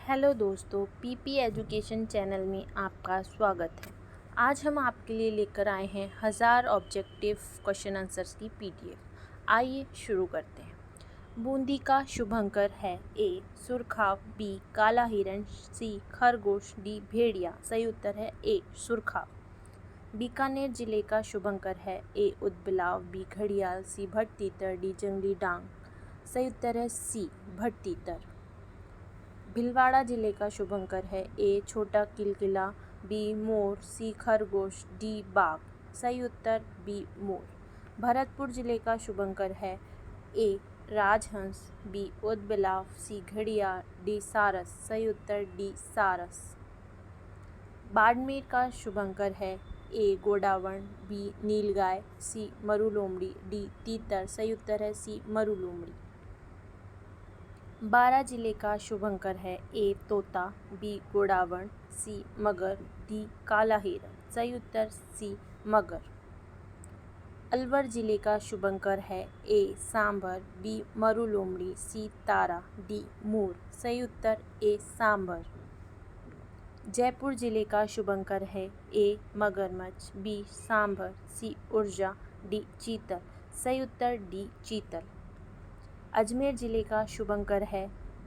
Hello दोस्तों, PP education channel में आपका स्वागत है। आज हम आपके लिए लेकर आए हैं 1000 ऑब्जेक्टिव क्वेश्चन आंसर्स की पीडीएफ। आइए शुरू करते हैं। बूंदी का शुभंकर है ए सुरखाव, बी काला हिरण, सी खरगोश, डी भेड़िया। सही उत्तर है ए सुरखाव। बीकानेर जिले का शुभंकर है ए ऊदबिलाव, बी घड़ियाल, सी भटतीतर, डी जंगली डांग। सही उत्तर है सी भटतीतर। भीलवाड़ा जिले का शुभंकर है ए छोटा किलकिला, बी मोर, सी खरगोश, डी बाघ। सही उत्तर बी मोर। भरतपुर जिले का शुभंकर है ए राजहंस, बी ऊदबिलाव, सी घड़ियाल, डी सारस। सही उत्तर डी सारस। बाड़मेर का शुभंकर है ए गोडावण, बी नीलगाय, सी मरुलोमड़ी, डी तीतर। सही उत्तर है सी मरुलोमड़ी। बारां जिले का शुभंकर है ए तोता, बी गोडावण, सी मगर, डी काला हिरण। सही उत्तर सी मगर। अलवर जिले का शुभंकर है ए सांभर, बी मरुलोमड़ी, सी तारा, डी मोर। सही उत्तर ए सांभर। जयपुर जिले का शुभंकर है ए मगरमच्छ, बी सांभर, सी ऊर्जा, डी चीतल। सही उत्तर डी चीतल। अजमेर जिले का शुभंकर है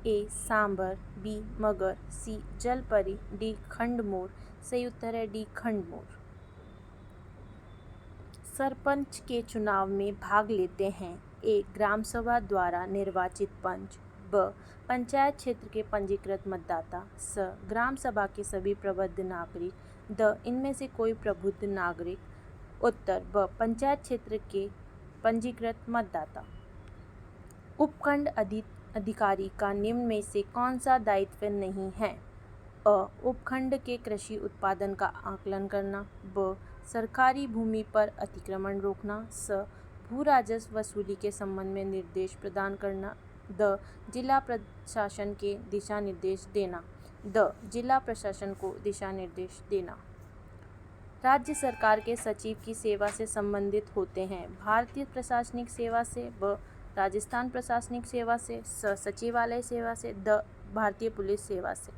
ए सांभर, बी मगर, सी जलपरी, डी खंडमोर। सही उत्तर है डी खंडमोर। सरपंच के चुनाव में भाग लेते हैं ए ग्राम सभा द्वारा निर्वाचित पंच, ब पंचायत क्षेत्र के पंजीकृत मतदाता, स ग्राम सभा के सभी प्रबुद्ध नागरिक, द इनमें से कोई प्रबुद्ध नागरिक। उत्तर ब पंचायत क्षेत्र के पंजीकृत मतदाता। उपखंड अधिकारी का निम्न में से कौन सा दायित्व नहीं है? अ उपखंड के कृषि उत्पादन का आकलन करना, ब सरकारी भूमि पर अतिक्रमण रोकना, स भू राजस्व वसूली के संबंध में निर्देश प्रदान करना, द जिला प्रशासन के दिशा निर्देश देना। द जिला प्रशासन को दिशा निर्देश देना। राज्य सरकार के सचिव की सेवा से संबंधित होते हैं भारतीय प्रशासनिक सेवा से, ब राजस्थान प्रशासनिक सेवा से, स सचिवालय सेवा से, द भारतीय पुलिस सेवा से।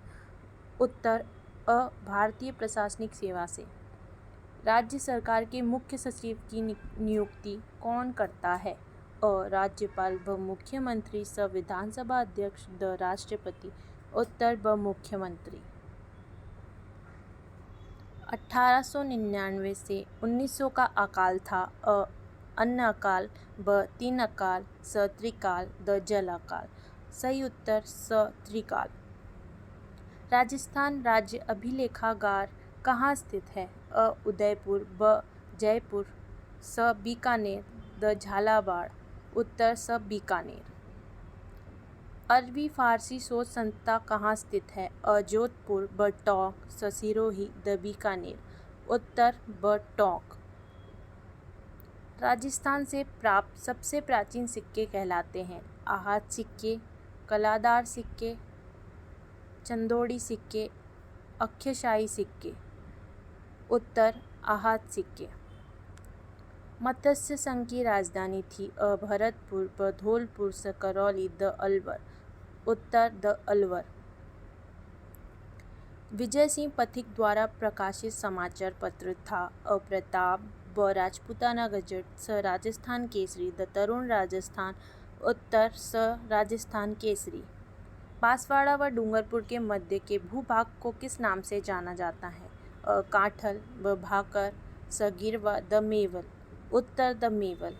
उत्तर अ भारतीय प्रशासनिक सेवा से। राज्य सरकार के मुख्य सचिव की नियुक्ति कौन करता है? अ राज्यपाल, ब मुख्यमंत्री, स विधानसभा अध्यक्ष, द राष्ट्रपति। उत्तर ब मुख्यमंत्री। 1899 से 1900 का अकाल था। अ अन्न अकाल, ब तीन अकाल, स त्रिकाल, द जल अकाल। सही उत्तर स त्रिकाल। राजस्थान राज्य अभिलेखागार कहाँ स्थित है? अ उदयपुर, ब जयपुर, स बीकानेर, द झालावाड़। उत्तर स बीकानेर। अरबी फारसी शोध संस्था कहाँ स्थित है? अ जोधपुर, ब टोंक, स सिरोही, द बीकानेर। उत्तर ब टोंक। राजस्थान से प्राप्त सबसे प्राचीन सिक्के कहलाते हैं आहत सिक्के, कलादार सिक्के, चंदोड़ी सिक्के, अक्षयशाही सिक्के। उत्तर आहत सिक्के। मत्स्य संघ की राजधानी थी अ भरतपुर, ब धौलपुर, स करौली, द अलवर। उत्तर द अलवर। विजय सिंह पथिक द्वारा प्रकाशित समाचार पत्र था अ प्रताप, ब राजपूताना गजट, स राजस्थान केसरी, द तरुण राजस्थान। उत्तर स राजस्थान केसरी। बांसवाड़ा व डूंगरपुर के मध्य के भूभाग को किस नाम से जाना जाता है? अ काठल, ब भाकर, स गिरवा, द मेवल। उत्तर द मेवल।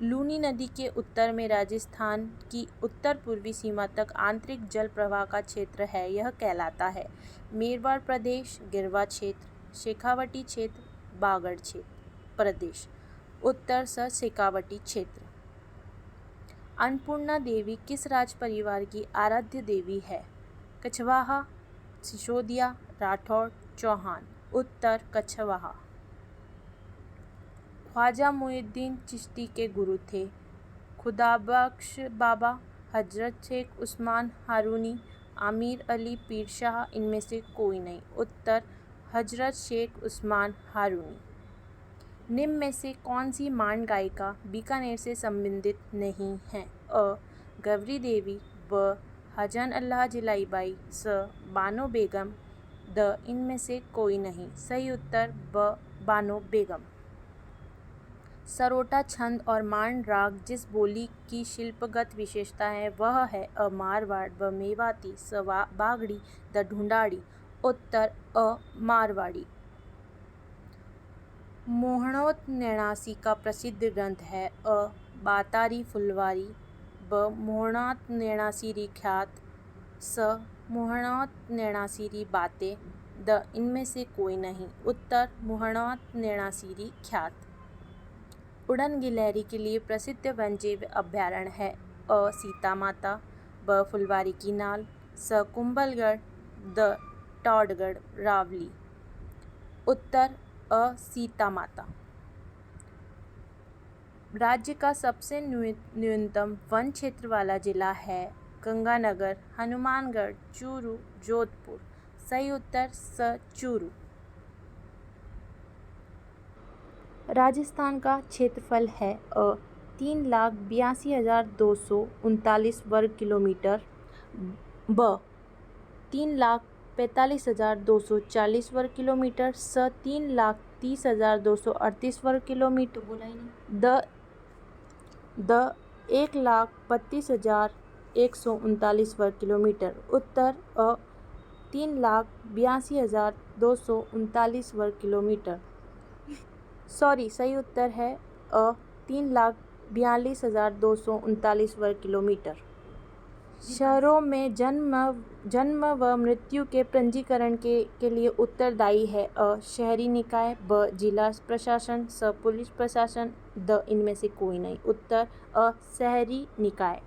लूनी नदी के उत्तर में राजस्थान की उत्तर पूर्वी सीमा तक आंतरिक जल प्रवाह का क्षेत्र है, यह कहलाता है मेरवाड़ प्रदेश, गिरवा क्षेत्र, शेखावटी क्षेत्र, बागड़ क्षेत्र प्रदेश। उत्तर स शेखावटी क्षेत्र। अन्नपूर्णा देवी किस राज परिवार की आराध्य देवी है? कछवाहा, सिसोदिया, राठौड़, चौहान। उत्तर कछवाहा। ख्वाजा मुइनुद्दीन चिश्ती के गुरु थे? खुदाबख्श बाबा, हजरत शेख उस्मान हारूनी, आमिर अली पीर शाह, इनमें से कोई नहीं। उत्तर हजरत शेख उस्मान हारूनी। निम्न में से कौन सी मांड गायिका बीकानेर से संबंधित नहीं है? अ गवरी देवी, ब हजन अल्लाह जिलाईबाई, स बानो बेगम, द इनमें से कोई नहीं। सही उत्तर ब बानो बेगम। सरोटा छंद और मांड राग जिस बोली की शिल्पगत विशेषता है वह है अ मारवाड़, ब मेवाती, स बागड़ी, द ढूंढाड़ी। उत्तर अ मारवाड़ी। मोहनोत-नेणासी का प्रसिद्ध ग्रंथ है अ बातारी फुलवारी, ब मोहनोत-नेणासीरी ख्यात, स मोहनोत-नेणासीरी बातें, द इनमें से कोई नहीं। उत्तर मोहनोत-नेणासीरी ख्यात। उड़न गिलहरी के लिए प्रसिद्ध वन्यजीव अभयारण्य है अ सीता माता, ब फुलवारी की नाल, स कुंभलगढ़, द टॉडगढ़ रावली। उत्तर अ सीता माता। राज्य का सबसे न्यूनतम वन क्षेत्र वाला जिला है गंगानगर, हनुमानगढ़, चूरू, जोधपुर। सही उत्तर स चूरू। राजस्थान का क्षेत्रफल है अ 3,82,239 वर्ग किलोमीटर, ब 3,45,240 वर्ग किलोमीटर, स 3,30,238 वर्ग किलोमीटर, द 1,32,139 वर्ग किलोमीटर। उत्तर अ 3,82,239 वर्ग किलोमीटर। सही उत्तर है अ 3,42,239 वर्ग किलोमीटर। शहरों में जन्म व मृत्यु के पंजीकरण के लिए उत्तरदायी है अ शहरी निकाय, ब जिला प्रशासन, स पुलिस प्रशासन, द इनमें से कोई नहीं। उत्तर अ शहरी निकाय।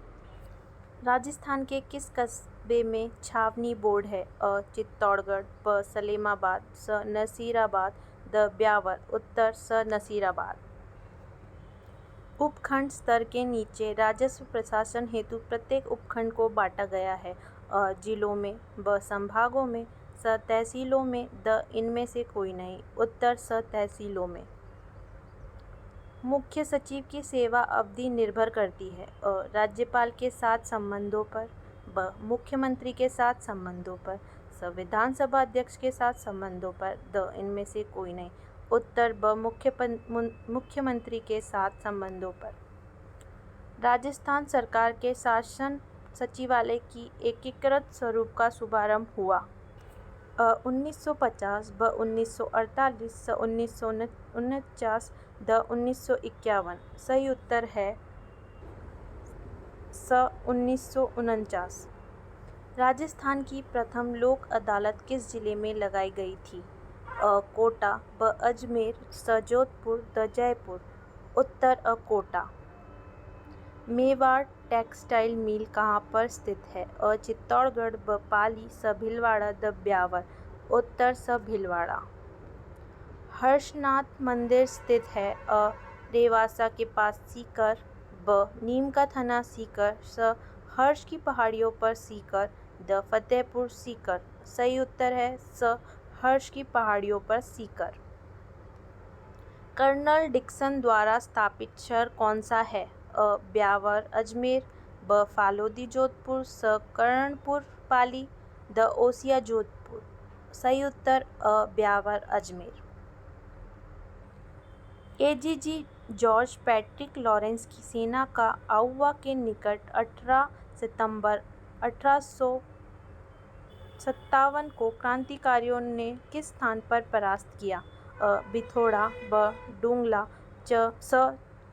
राजस्थान के किस कस्बे में छावनी बोर्ड है अ चित्तौड़गढ़, ब सलेमाबाद, स नसीराबाद, द ब्यावर। उत्तर स नसीराबाद। उपखंड स्तर के नीचे राजस्व प्रशासन हेतु प्रत्येक उपखंड को बांटा गया है अ जिलों में, ब संभागों में, स तहसीलों में, द इनमें से कोई नहीं। उत्तर स तहसीलों में। मुख्य सचिव की सेवा अवधि निर्भर करती है अ राज्यपाल के साथ संबंधों पर, ब मुख्यमंत्री के साथ संबंधों पर, स विधानसभा अध्यक्ष के साथ संबंधों पर, द इनमें से कोई नहीं। उत्तर ब मुख्यमंत्री के साथ संबंधों पर। राजस्थान सरकार के शासन सचिवालय की एकीकृत स्वरूप का शुभारंभ हुआ अ 1950, ब 1948, स 1949, द 1951। सही उत्तर है स 1949। राजस्थान की प्रथम लोक अदालत किस जिले में लगाई गई थी अ कोटा, ब अजमेर, स जोधपुर, द जयपुर। उत्तर अ कोटा। मेवाड़ टेक्सटाइल मिल कहाँ पर स्थित है अ चित्तौड़गढ़, ब पाली, स भीलवाड़ा, द ब्यावर। उत्तर स भीलवाड़ा। हर्षनाथ मंदिर स्थित है अ देवासा के पास सीकर, ब नीम का थना सीकर, स हर्ष की पहाड़ियों पर सीकर, द फतेहपुर सीकर। सही उत्तर है स हर्ष की पहाड़ियों पर सीकर। कर्नल डिक्सन द्वारा स्थापित शहर कौन सा है अ ब्यावर अजमेर, ब फालोदी जोधपुर, स कर्णपुर पाली, द ओसिया जोधपुर। सही उत्तर अ Beawar Ajmer. AGG George Patrick Lawrence की सेना का आउवा के निकट 18 सितंबर 1857 को क्रांतिकारियों ने किस स्थान पर परास्त किया अ बिथोड़ा, ब डुंगला, स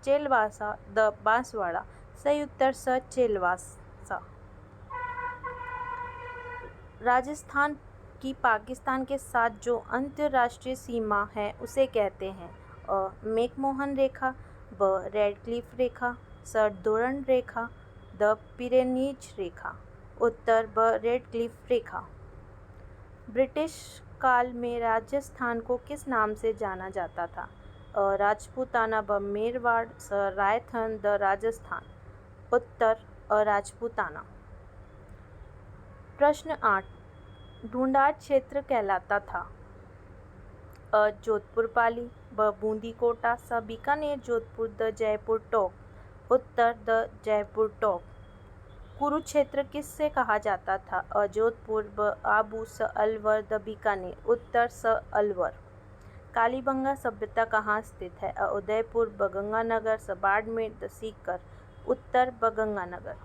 चेलवासा, द बांसवाड़ा। सही उत्तर स चेलवासा। राजस्थान की पाकिस्तान के साथ जो अंतर्राष्ट्रीय सीमा है उसे कहते हैं अ मैकमोहन रेखा, ब रेड क्लिफ रेखा, स डुरंड रेखा, द पिरेनीज रेखा। उत्तर ब रेड क्लिफ रेखा। ब्रिटिश काल में राजस्थान को किस नाम से जाना जाता था अ राजपूताना, ब मेरवाड़, स रायथन, द राजस्थान। उत्तर अ राजपूताना। प्रश्न 8 ढूंढाड़ क्षेत्र कहलाता था अ जोधपुर पाली, ब बूंदी कोटा, स बीकानेर जोधपुर, द जयपुर टोंक। उत्तर द जयपुर टोंक। कुरुक्षेत्र किससे कहा जाता था? अ जोधपुर, ब आबू, स अलवर, द बीकानेर, उत्तर स अलवर। कालीबंगा सभ्यता कहाँ स्थित है? अ उदयपुर, ब गंगानगर, स बाड़मेर, द सीकर, उत्तर ब गंगानगर।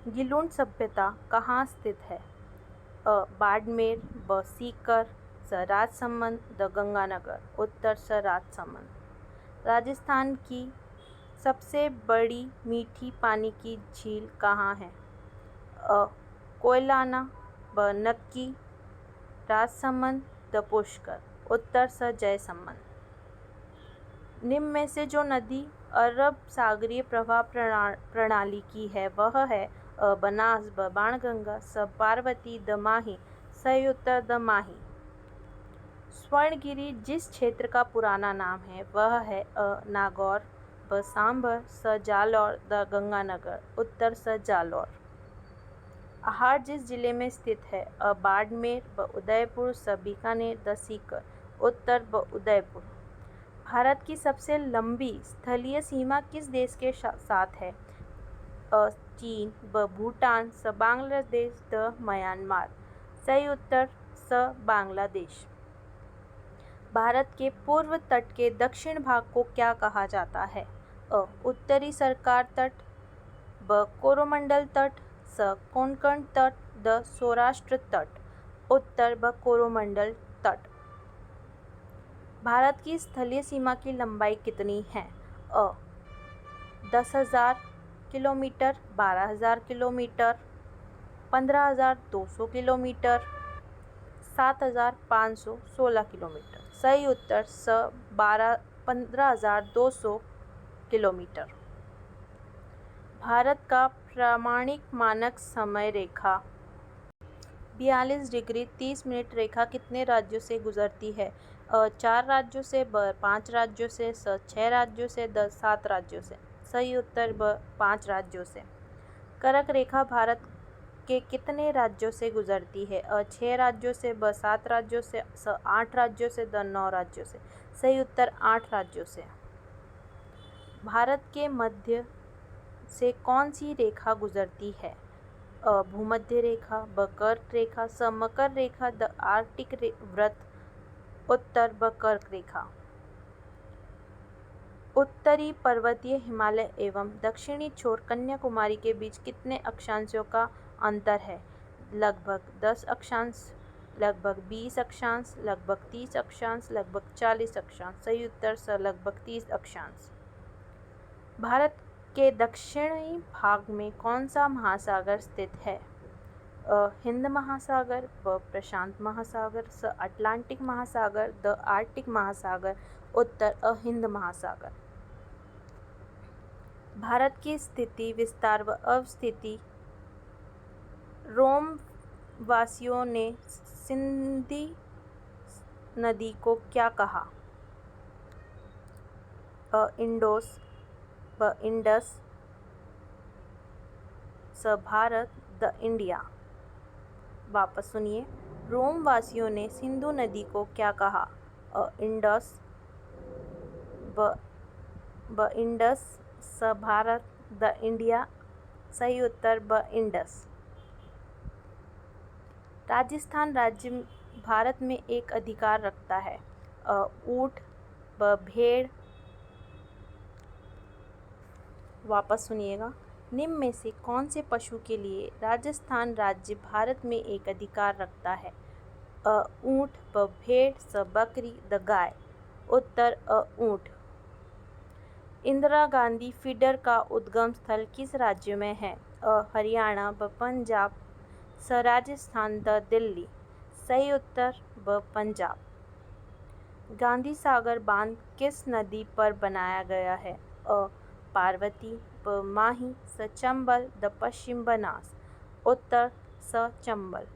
गिलुंड सभ्यता कहाँ स्थित है? अ बाड़मेर, ब सीकर, स राजसमंद, द गंगानगर, उत्तर स राजसमंद। राजस्थान की सबसे बड़ी मीठी पानी की झील कहाँ है? अ कोयलाना, ब नक्की, राजसमंद, द पुष्कर, उत्तर स जयसमंद। निम्न में से जो नदी अरब सागरीय प्रवाह प्रणाली की है वह है? अ बनास, ब बाणगंगा, स पार्वती, द माही, सही उत्तर द माही। स्वर्णगिरी जिस क्षेत्र का पुराना नाम है वह है? अ नागौर, ब सांभर, स जालौर, द गंगानगर, उत्तर स जालौर। अहार जिस जिले में स्थित है? अ बाड़मेर, ब उदयपुर, स बीकानेर, द सीकर, उत्तर ब उदयपुर। भारत की सबसे लंबी स्थलीय सीमा किस देश के साथ है? अ चीन, ब भूटान, स बांग्लादेश, द म्यांमार, सही उत्तर स बांग्लादेश। भारत के पूर्व तट के दक्षिण भाग को क्या कहा जाता है? अ उत्तरी सरकार तट, ब कोरोमंडल तट, स कोंकण तट, द सौराष्ट्र तट, उत्तर ब कोरोमंडल तट। भारत की स्थलीय सीमा की लंबाई कितनी है? अ 10,000 किलोमीटर, 12,000 किलोमीटर, 15,200 किलोमीटर, 7,516 किलोमीटर। सही उत्तर स 15,200 किलोमीटर। भारत का प्रामाणिक मानक समय रेखा 42 डिग्री 30 मिनट रेखा कितने राज्यों से गुजरती है? अ 4 राज्यों से, ब 5 राज्यों से, स 6 राज्यों से, द 7 राज्यों से। सही उत्तर ब 5 राज्यों से। कर्क रेखा भारत के कितने राज्यों से गुजरती है? अ 6 राज्यों से, ब 7 राज्यों से, स 8 राज्यों से, द 9 राज्यों से। सही उत्तर 8 राज्यों से। भारत के मध्य से कौन सी रेखा गुजरती है? अ भूमध्य रेखा, ब कर्क रेखा, स मकर रेखा, द आर्कटिक वृत्त, उत्तर ब कर्क रेखा। उत्तरी पर्वतीय हिमालय एवं दक्षिणी छोर कन्याकुमारी के बीच कितने अक्षांशों का अंतर है? लगभग 10 अक्षांश, लगभग 20 अक्षांश, लगभग 30 अक्षांश, लगभग 40 अक्षांश। सही उत्तर स लगभग 30 अक्षांश। भारत के दक्षिणी भाग में कौन सा महासागर स्थित है? अ हिंद महासागर, ब प्रशांत महासागर, स अटलांटिक महासागर, द आर्कटिक महासागर, उत्तर हिंद महासागर। भारत की स्थिति, विस्तार व अवस्थिति रोम वासियों ने सिंधु नदी को क्या कहा? अ इंडोस, ब इंडस, स भारत, द इंडिया। वापस सुनिए, रोम वासियों ने सिंधु नदी को क्या कहा? अ इंडस, ब इंडस, स भारत, द इंडिया। सही उत्तर ब इंडस। राजस्थान राज्य भारत में एक अधिकार रखता है? अ ऊंट, ब भेड़। वापस सुनिएगा, निम्न में से कौन से पशु के लिए राजस्थान राज्य भारत में एक अधिकार रखता है? अ ऊंट, ब भेड़, स बकरी, द गाय, उत्तर ऊंट। इंदिरा गांधी फीडर का उद्गम स्थल किस राज्य में है? अ हरियाणा, ब पंजाब, स राजस्थान, द दिल्ली। सही उत्तर ब पंजाब। गांधी सागर बांध किस नदी पर बनाया गया है? अ पार्वती, ब माही, स चंबल, द पश्चिम बनास, उत्तर स चंबल।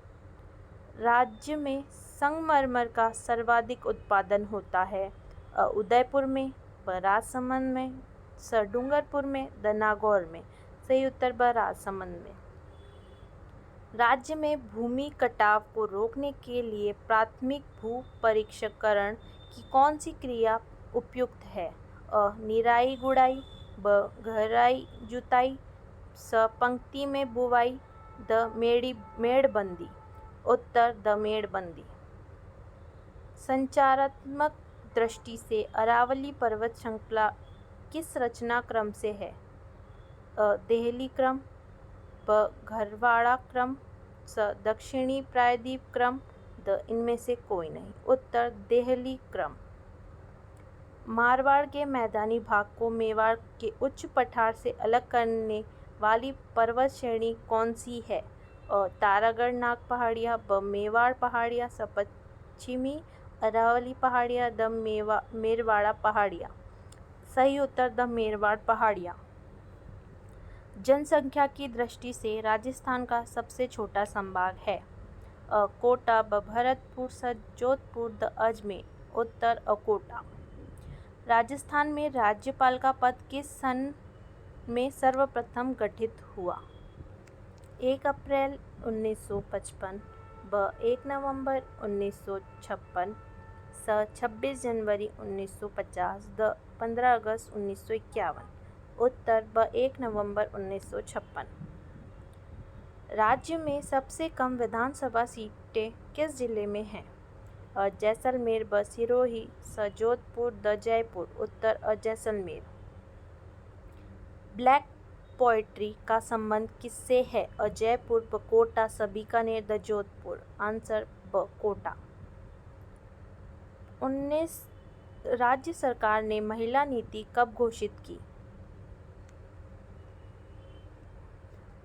राज्य में संगमरमर का सर्वाधिक उत्पादन होता है? अ उदयपुर में, ब राजसमंद में, स डूंगरपुर में, द नागौर में। सही उत्तर ब राजसमंद में। राज्य में भूमि कटाव को रोकने के लिए प्राथमिक भू परीक्षकरण की कौन सी क्रिया उपयुक्त है? अ निराई गुड़ाई, ब गहराई जुताई, स पंक्ति में बुवाई द मेड़बंदी। उत्तर द मेड़बंदी। संचारात्मक दृष्टि से अरावली पर्वत श्रृंखला किस रचना क्रम से है? अ देहली क्रम, ब घरवाड़ा क्रम, स दक्षिणी प्रायद्वीप क्रम, द इनमें से कोई नहीं। उत्तर देहली क्रम। मारवाड़ के मैदानी भाग को मेवाड़ के उच्च पठार से अलग करने वाली पर्वत श्रेणी कौन सी है? अ तारागढ़ नाग पहाड़ियाँ, ब मेवाड़ पहाड़ियाँ, स पश्चिमी अरावली पहाड़ियाँ, द मेरवाड़ा पहाड़ियाँ। सही उत्तर द मेरवाड़ पहाड़ियाँ। जनसंख्या की दृष्टि से राजस्थान का सबसे छोटा संभाग है? अ कोटा, ब भरतपुर, स जोधपुर, द अजमेर। उत्तर कोटा। राजस्थान में राज्यपाल का पद किस सन में सर्वप्रथम गठित हुआ? 1 अप्रैल 1955, ब 1 नवंबर 1956, स 26 जनवरी 1950, द 15 अगस्त 1951। उत्तर ब 1 नवंबर 1956। राज्य में सबसे कम विधानसभा सीटें किस जिले में हैं? अ जैसलमेर, ब सिरोही, स जोधपुर, द जयपुर। उत्तर जैसलमेर। ब्लैक पोएट्री का संबंध किससे है? अ जयपुर, ब कोटा, स बीकानेर, द जोधपुर। आंसर ब कोटा। 19 राज्य सरकार ने महिला नीति कब घोषित की?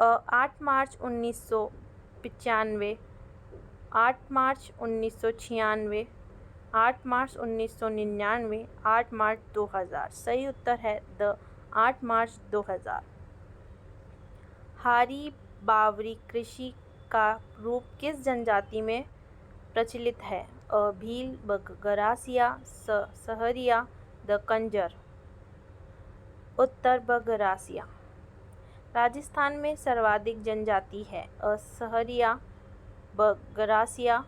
8 मार्च 1995, 8 मार्च 1996, 8 मार्च 1999, 8 मार्च 2000। सही उत्तर है द 8 मार्च 2000। हारी बावरी कृषि का रूप किस जनजाति में प्रचलित है? अ भील, ब गरासिया, स सहरिया, द कंजर। उत्तर ब गरासिया। राजस्थान में सर्वाधिक जनजाति है? अ सहरिया, ब गरासिया,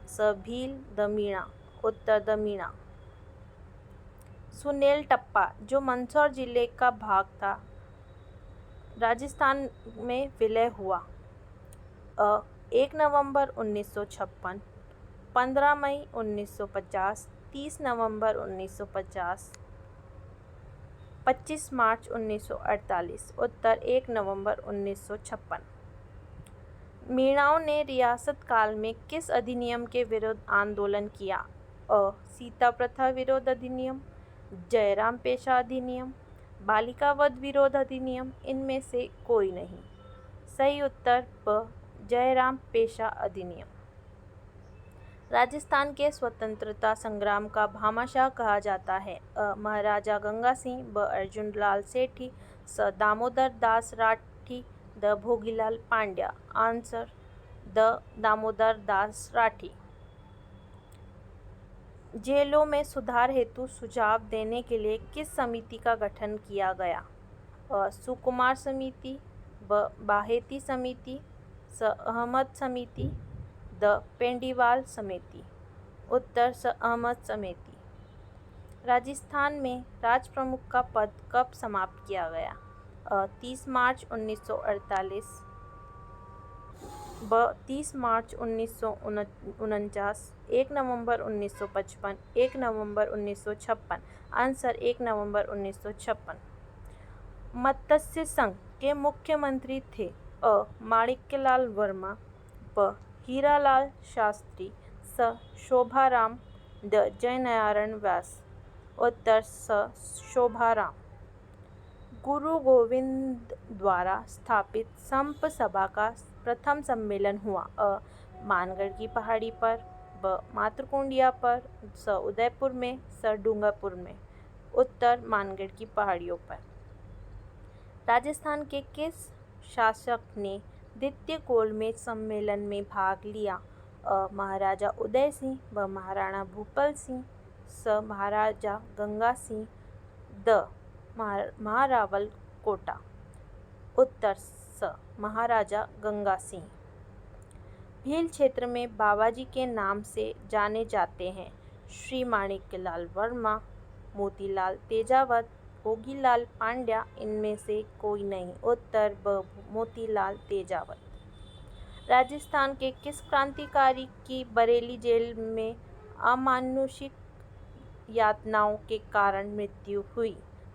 स भील, द मीणा। उत्तर द मीणा। सुनेल टप्पा जो मंदसौर जिले का भाग था, राजस्थान में विलय हुआ? 1 नवंबर 1956, 15 मई 1950, 30 नवंबर 1950, 25 मार्च 1948। उत्तर 1 नवंबर 1956। मीणाओं ने रियासत काल में किस अधिनियम के विरुद्ध आंदोलन किया? अ सीता प्रथा विरोध अधिनियम, जयराम पेशा अधिनियम, बालिका वध विरोध अधिनियम। इनमें से कोई नहीं। सही उत्तर ब जयराम पेशा अधिनियम। राजस्थान के स्वतंत्रता संग्राम का भामाशाह कहा जाता है? अ महाराजा गंगा सिंह, ब अर्जुन लाल सेठी, स दामोदर दास राठी, द भोगीलाल पांड्या। आंसर द दामोदर दास राठी। जेलों में सुधार हेतु सुझाव देने के लिए किस समिति का गठन किया गया? अ सुकुमार समिति, ब बाहेती समिति, स अहमद समिति, द पेंडीवाल समिति। उत्तर स अहमद समिति। राजस्थान में राज प्रमुख का पद कब समाप्त किया गया? 30 मार्च 1948, ब 30 मार्च 1949, 1 नवंबर 1955, 1 नवंबर 1956। आंसर 1 नवंबर 1956। मत्स्य संघ के मुख्यमंत्री थे? अ माणिक्यलाल वर्मा, ब हीरालाल शास्त्री, स शोभाराम, द जयनारायण व्यास। उत्तर स शोभाराम। गुरु गोविंद द्वारा स्थापित संप सभा का प्रथम सम्मेलन हुआ? अ मानगढ़ की पहाड़ी पर, ब मातृकुंडिया पर, स उदयपुर में, स डूंगरपुर में। उत्तर मानगढ़ की पहाड़ियों पर। राजस्थान के किस शासक ने द्वितीय गोलमेज सम्मेलन में भाग लिया? अ महाराजा उदय सिंह, ब महाराणा भूपाल सिंह, स महाराजा गंगा सिंह, द महारावल कोटा। उत्तर स महाराजा गंगा सिंह। भील क्षेत्र में बाबाजी के नाम से जाने जाते हैं? श्री माणिक्यलाल वर्मा, मोतीलाल तेजावत, भोगीलाल पांड्या, इनमें से कोई नहीं। उत्तर ब मोतीलाल तेजावत। राजस्थान के किस क्रांतिकारी की बरेली जेल में अमानुषिक यातनाओं के कारण मृत्यु हुई?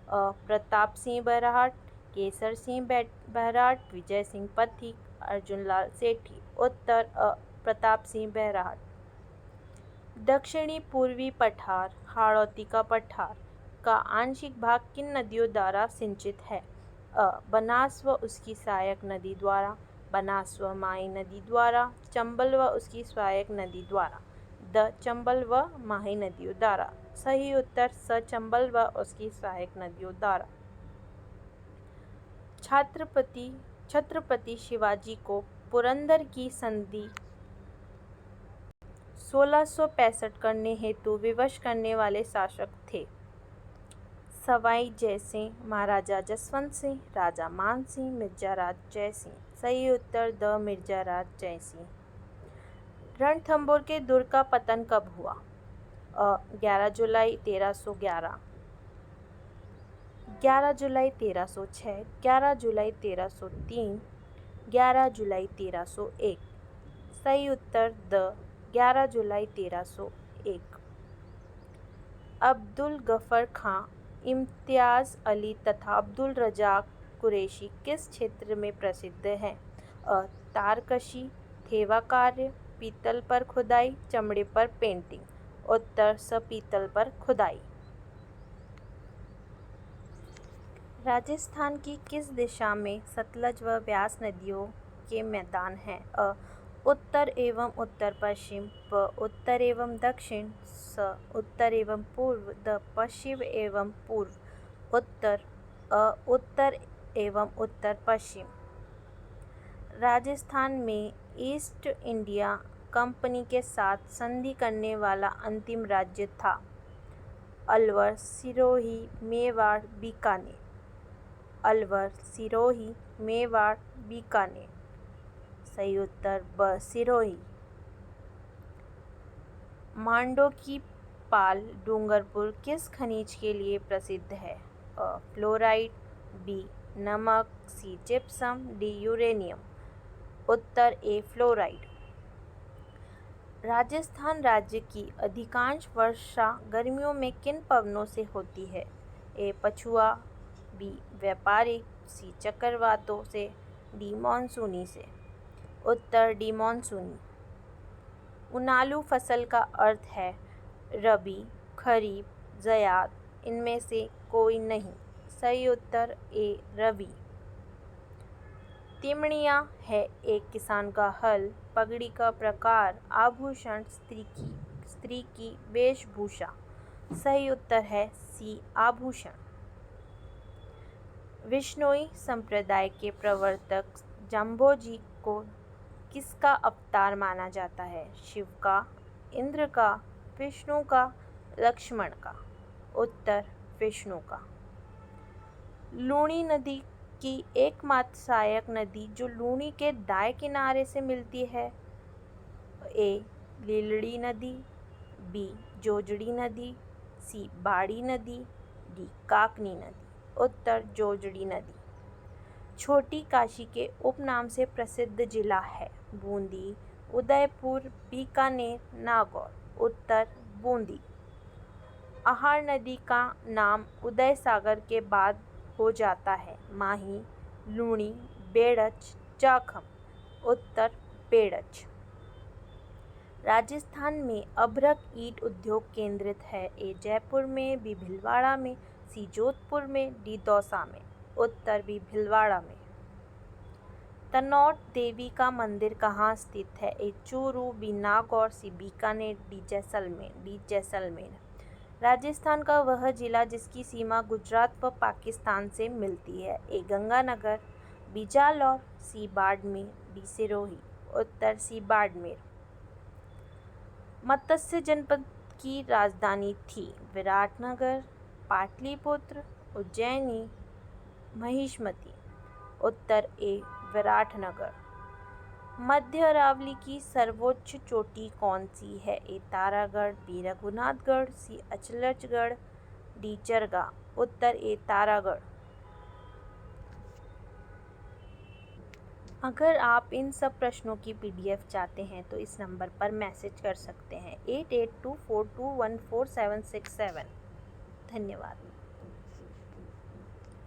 अ प्रताप सिंह बराड़, केसर सिंह बराड़, विजय सिंह पथिक, अर्जुनलाल सेठी। उत्तर अ प्रताप सिंह बराड़। दक्षिणी पूर्वी पठार हाड़ौती का पठार का आंशिक भाग किन नदियों द्वारा सिंचित है? अ बनास व उसकी सहायक नदी द्वारा, बनास व माही नदी द्वारा, चंबल व उसकी सहायक नदी द्वारा, द चंबल व माही नदियों द्वारा। सही उत्तर स चंबल व उसकी सहायक नदियों द्वारा। छत्रपति शिवाजी को पुरंदर की संधि 1665 करने हेतु विवश करने वाले शासक थे? सवाई जयसिंह, महाराजा जसवंत सिंह, राजा मान सिंह, मिर्जाराज जयसिंह। सही उत्तर द मिर्जाराज जयसिंह। रणथंभौर के दुर्ग का पतन कब हुआ? 11 जुलाई 1311, 11 जुलाई 1306, 11 जुलाई 1303, 11 जुलाई 1301। सही उत्तर द 11 जुलाई 1301। अब्दुल गफर खां, इम्तियाज अली तथा अब्दुल रजाक कुरैशी किस क्षेत्र में प्रसिद्ध हैं? तारकशी, थेवा कार्य, पीतल पर खुदाई, चमड़े पर पेंटिंग। उत्तर स पीतल पर खुदाई। राजस्थान की किस दिशा में सतलज व ब्यास नदियों के मैदान हैं? उत्तर एवं उत्तर पश्चिम, ब उत्तर एवं दक्षिण, स उत्तर एवं पूर्व, द पश्चिम एवं पूर्व। उत्तर उत्तर एवं उत्तर पश्चिम। राजस्थान में ईस्ट इंडिया कंपनी के साथ संधि करने वाला अंतिम राज्य था? अलवर, सिरोही, मेवाड़, बीकानेर। अलवर, सिरोही, मेवाड़, बीकानेर। सही उत्तर ब सिरोही। मांडो की पाल डूंगरपुर किस खनिज के लिए प्रसिद्ध है? फ्लोराइड, बी नमक, सी जिप्सम, डी यूरेनियम। उत्तर ए फ्लोराइड। राजस्थान राज्य की अधिकांश वर्षा गर्मियों में किन पवनों से होती है? ए पछुआ, बी व्यापारिक, सी चक्रवातों से, डी मानसूनी से। उत्तर डी मानसूनी। उनालू फसल का अर्थ है रबी, खरीफ, ज़याद, इनमें से कोई नहीं। सही उत्तर ए रबी। तिमणिया है एक किसान का हल, पगड़ी का प्रकार, आभूषण, स्त्री की वेशभूषा। सही उत्तर है सी आभूषण। विश्नोई संप्रदाय के प्रवर्तक जाम्भोजी को किसका अवतार माना जाता है? शिव का, इंद्र का, विष्णु का, लक्ष्मण का। उत्तर विष्णु का। लूणी नदी की एकमात्र सहायक नदी जो लूणी के दाएं किनारे से मिलती है? ए लीलड़ी नदी, बी जोजड़ी नदी, सी बाड़ी नदी, डी काकनी नदी। उत्तर जोजड़ी नदी। छोटी काशी के उपनाम से प्रसिद्ध जिला है? बूंदी, उदयपुर, बीकानेर, नागौर। उत्तर बूंदी। आहार नदी का नाम उदय सागर के बाद हो जाता है? माही, लूणी, बेड़च, जाखम। उत्तर बेड़च। राजस्थान में अभ्रक ईंट उद्योग केंद्रित है? ए जयपुर में, बी भीलवाड़ा में, सी जोधपुर में, डी दौसा में। उत्तर बी भीलवाड़ा में। तनौट देवी का मंदिर कहाँ स्थित है? ए चूरू, बी नागौर, सी बीकानेर, डी जैसलमेर। राजस्थान का वह जिला जिसकी सीमा गुजरात व पाकिस्तान से मिलती है? ए गंगानगर, बी जालौर, सी बाड़मेर, डी सिरोही। उत्तर सी बाड़मेर। मत्स्य जनपद की राजधानी थी? विराटनगर, पाटलिपुत्र, उज्जैनी, महिष्मती। उत्तर ए विराटनगर। मध्य अरावली की सर्वोच्च चोटी कौन सी है? ए तारागढ़, बी रघुनाथगढ़, सी अचलजगढ़, डी चरगा। उत्तर ए तारागढ़। अगर आप इन सब प्रश्नों की PDF चाहते हैं तो इस नंबर पर मैसेज कर सकते हैं 8824214767। धन्यवाद।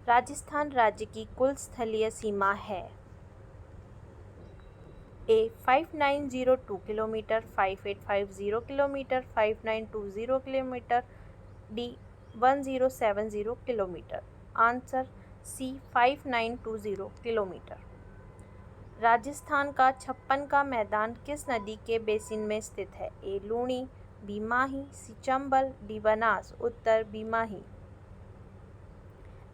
राजस्थान राज्य की कुल स्थलीय सीमा है A 5902 kilometre, 5850 kilometre, 5920 kilometre, D 1070 kilometre. Answer C 5920 kilometre. Rajasthan का 56 का मैदान किस नदी के बेसिन में स्थित है? A Luni, B Mahi, C Chambal, D Banas. Uttar B माही।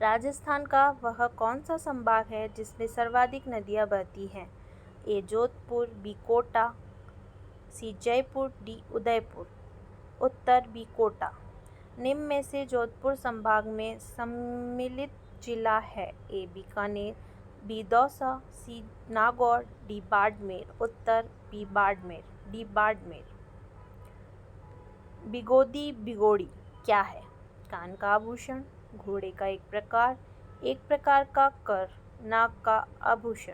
राजस्थान का वह कौन सा संभाग है जिसमें सर्वाधिक नदियां बहती हैं? A Jodhpur, B Kota, C Jaipur, D Udaipur. Uttar B Kota. निम्न में से जोधपुर संभाग में सम्मिलित जिला है? A Bikaner, B Dausa, C Nagaur, D Barmer. Uttar B Barmer, D Barmer. बिगोदी बिगोड़ी क्या है? कान का आभूषण, घोड़े का एक प्रकार का कर, नाक का आभूषण।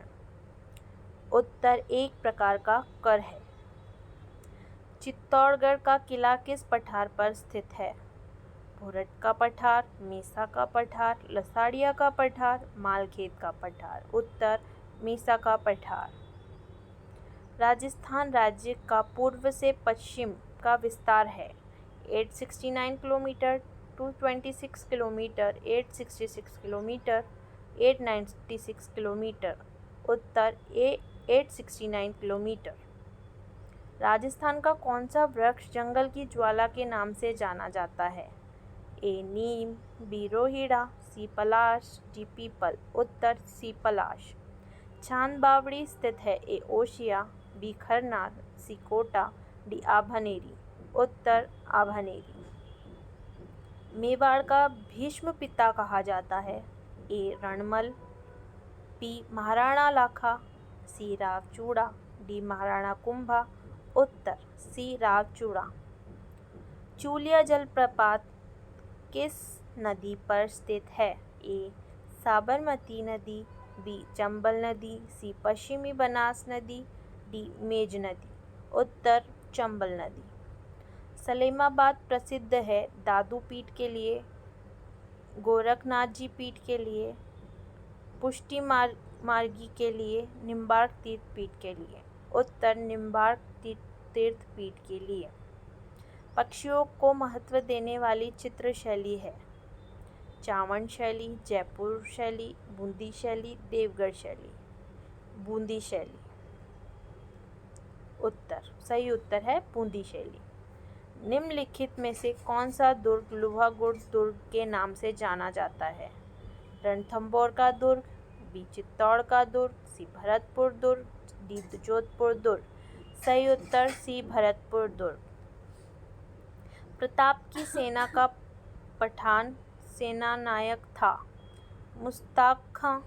उत्तर एक प्रकार का कर है। चित्तौड़गढ़ का किला किस पठार पर स्थित है? भोरट का पठार, मेसा का पठार, लसाड़िया का पठार, मालखेत का पठार। उत्तर मेसा का पठार। राजस्थान राज्य का पूर्व से पश्चिम का विस्तार है? 869 किलोमीटर, 226 किलोमीटर, 866 किलोमीटर, 896 किलोमीटर। उत्तर 869 किलोमीटर। राजस्थान का कौन सा वृक्ष जंगल की ज्वाला के नाम से जाना जाता है? A नीम, B रोहिड़ा, C पलाश, D पीपल। उत्तर C पलाश। चांद बावड़ी स्थित है? A ओशिया, B Kharnar, C Kota, D Abhaneri. उत्तर आभानेरी। मेवाड़ का भीष्म पिता कहा जाता है? A Ranmal, B Maharana Lakha, C रावचूड़ा, D Maharana Kumbha. Uttar C रावचूड़ा। Chuliya जलप्रपात किस नदी पर स्थित है? A साबरमती नदी, B चंबल नदी, C पश्चिमी बनास नदी, D मेज नदी। उत्तर चंबल नदी। सलेमाबाद प्रसिद्ध है दादू पीठ के लिए, गोरखनाथ जी पीठ के लिए, पुष्टि मार्गी के लिए, निम्बार्क तीर्थ पीठ के लिए। उत्तर निम्बार्क तीर्थ पीठ के लिए। पक्षियों को महत्व देने वाली चित्र शैली है? चावंड शैली, जयपुर शैली, बूंदी शैली, देवगढ़ शैली। बूंदी शैली। उत्तर सही उत्तर है बूंदी शैली। निम्नलिखित में से कौन सा दुर्ग लोहागुड़ दुर्ग के नाम से जाना जाता है? रणथंभौर का दुर्ग, B चित्तौड़ का दुर्ग, C भरतपुर दुर्ग, D जोधपुर दुर्ग। सही उत्तर C भरतपुर दुर्ग। प्रताप की सेना का पठान सेनानायक था? मुश्ताक खां,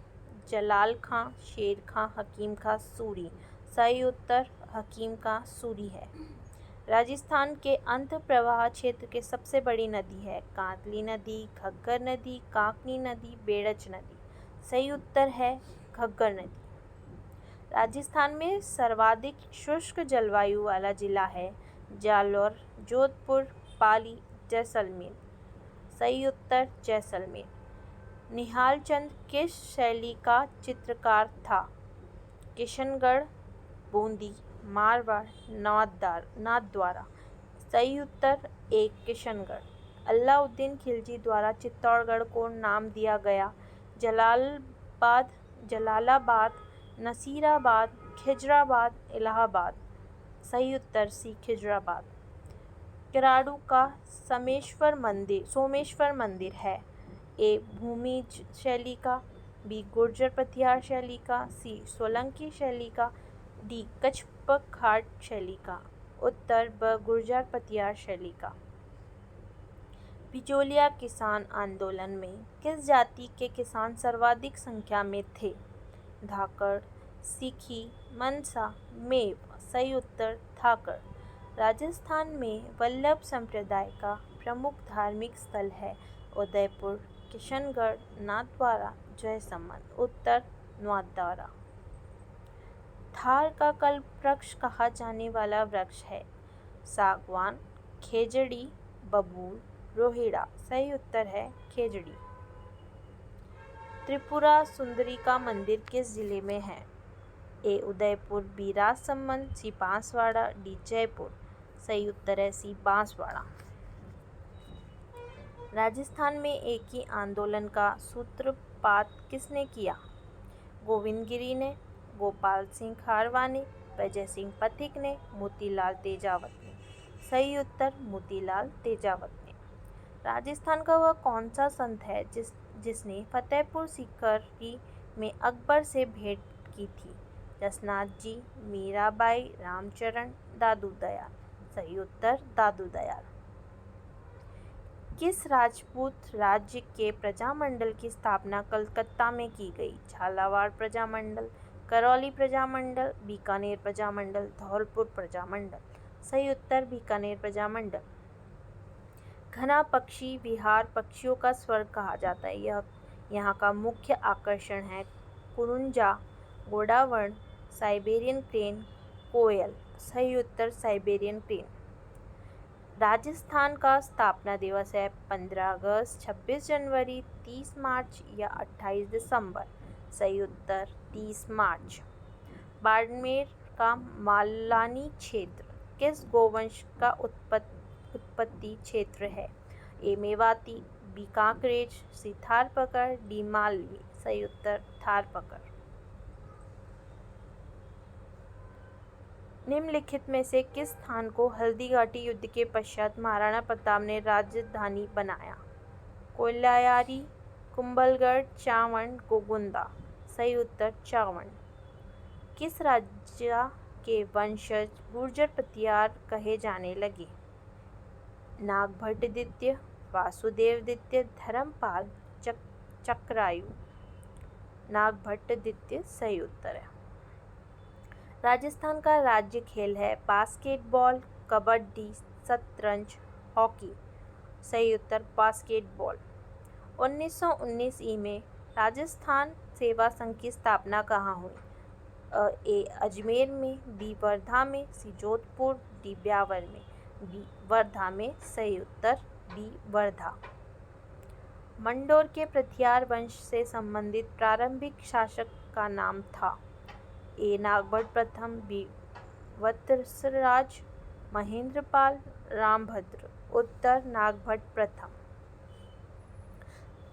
जलाल खां, शेर खां, हकीम खां सूरी। सही उत्तर हकीम खां सूरी है। राजस्थान के अंत प्रवाह क्षेत्र के सबसे बड़ी नदी है? कांतली नदी, घग्गर नदी, काकनी नदी, बेड़च नदी। सही उत्तर है घग्गर नदी। राजस्थान में सर्वाधिक शुष्क जलवायु वाला जिला है? जालौर, जोधपुर, पाली, जैसलमेर। सही उत्तर जैसलमेर। निहाल चंद किस शैली का चित्रकार था? किशनगढ़, बूंदी, मारवाड़, नाथद्वारा। सही उत्तर एक किशनगढ़। अलाउद्दीन खिलजी द्वारा चित्तौड़गढ़ को नाम दिया गया? जलालाबाद, नसीराबाद, खिजराबाद, इलाहाबाद। सही उत्तर सी खिजराबाद। किराड़ू का सोमेश्वर मंदिर है? A भूमिज शैली का, B गुर्जर पथियार शैली का, C सोलंकी शैली का, D कच्छप घाट शैली का। उत्तर ब गुर्जर पथियार शैली का। बिचौलिया किसान आंदोलन में किस जाति के किसान सर्वाधिक संख्या में थे? धाकड़, सीखी, मनसा, मेव। सही उत्तर धाकड़। राजस्थान में वल्लभ संप्रदाय का प्रमुख धार्मिक स्थल है? उदयपुर, किशनगढ़, नाथद्वारा, जयसमंद, उत्तर नाथद्वारा। थार का कल्प वृक्ष कहा जाने वाला वृक्ष है। सागवान, खेजड़ी, बबूल, रोहिड़ा। सही उत्तर है खेजड़ी। त्रिपुरा सुंदरी का मंदिर किस जिले में है? ए उदयपुर, बी राजसमंद, सी बांसवाड़ा, डी जयपुर। सही उत्तर है सी बांसवाड़ा। राजस्थान में एक ही आंदोलन का सूत्रपात किसने किया? गोविंद गिरी ने, गोपाल सिंह खारवा ने, वजय सिंह पथिक ने, मोतीलाल तेजावत ने। सही उत्तर मोतीलाल तेजावत ने। राजस्थान का वह कौन सा संत है जिसने फतेहपुर सीकरी में अकबर से भेंट की थी? जसनाथ जी, मीराबाई, रामचरण, दादू दयाल। सही उत्तर दादू दयाल। किस राजपूत राज्य के प्रजामंडल की स्थापना कलकत्ता में की गई? झालावाड़ प्रजामंडल, करौली प्रजामंडल, बीकानेर प्रजामंडल, धौलपुर प्रजामंडल। सही उत्तर बीकानेर प्रजामंडल। घना पक्षी विहार पक्षियों का स्वर्ग कहा जाता है। यह यहाँ का मुख्य आकर्षण है कुरुंजा, गोडावण, साइबेरियन क्रेन, कोयल। सही उत्तर साइबेरियन क्रेन। राजस्थान का स्थापना दिवस है 15 अगस्त, 26 जनवरी, 30 मार्च या 28 दिसंबर। सही उत्तर 30 मार्च। बाड़मेर का मालानी क्षेत्र किस गोवंश का उत्पत्ति क्षेत्र है? ए मेवाती, बी कांकरेज, सी थारपकर, डी मालवी। सही उत्तर थारपकर। निम्नलिखित में से किस स्थान को हल्दीघाटी युद्ध के पश्चात महाराणा प्रताप ने राजधानी बनाया? कोलायारी, कुंभलगढ़, चावंड, गोगुंदा। सही उत्तर चावंड। किस राजा के वंशज गुर्जर पतियार कहे जाने लगे? नागभट्ट द्वितीय, वासुदेव द्वितीय, धर्मपाल, चक्रायु। नागभट्ट द्वितीय सही उत्तर है। राजस्थान का राज्य खेल है बास्केटबॉल, कबड्डी, शतरंज, हॉकी। सही उत्तर बास्केटबॉल। 1919 ई में राजस्थान सेवा संघ की स्थापना कहाँ हुई? ए अजमेर में, बी वर्धा में, सी जोधपुर, डी ब्यावर में। बी वर्धा में। सही उत्तर बी वर्धा। मंडोर के प्रथियार वंश से संबंधित प्रारंभिक शासक का नाम था? ए नागभट्ट प्रथम, बी वत्सराज, महेंद्रपाल, रामभद्र। उत्तर नागभट्ट प्रथम।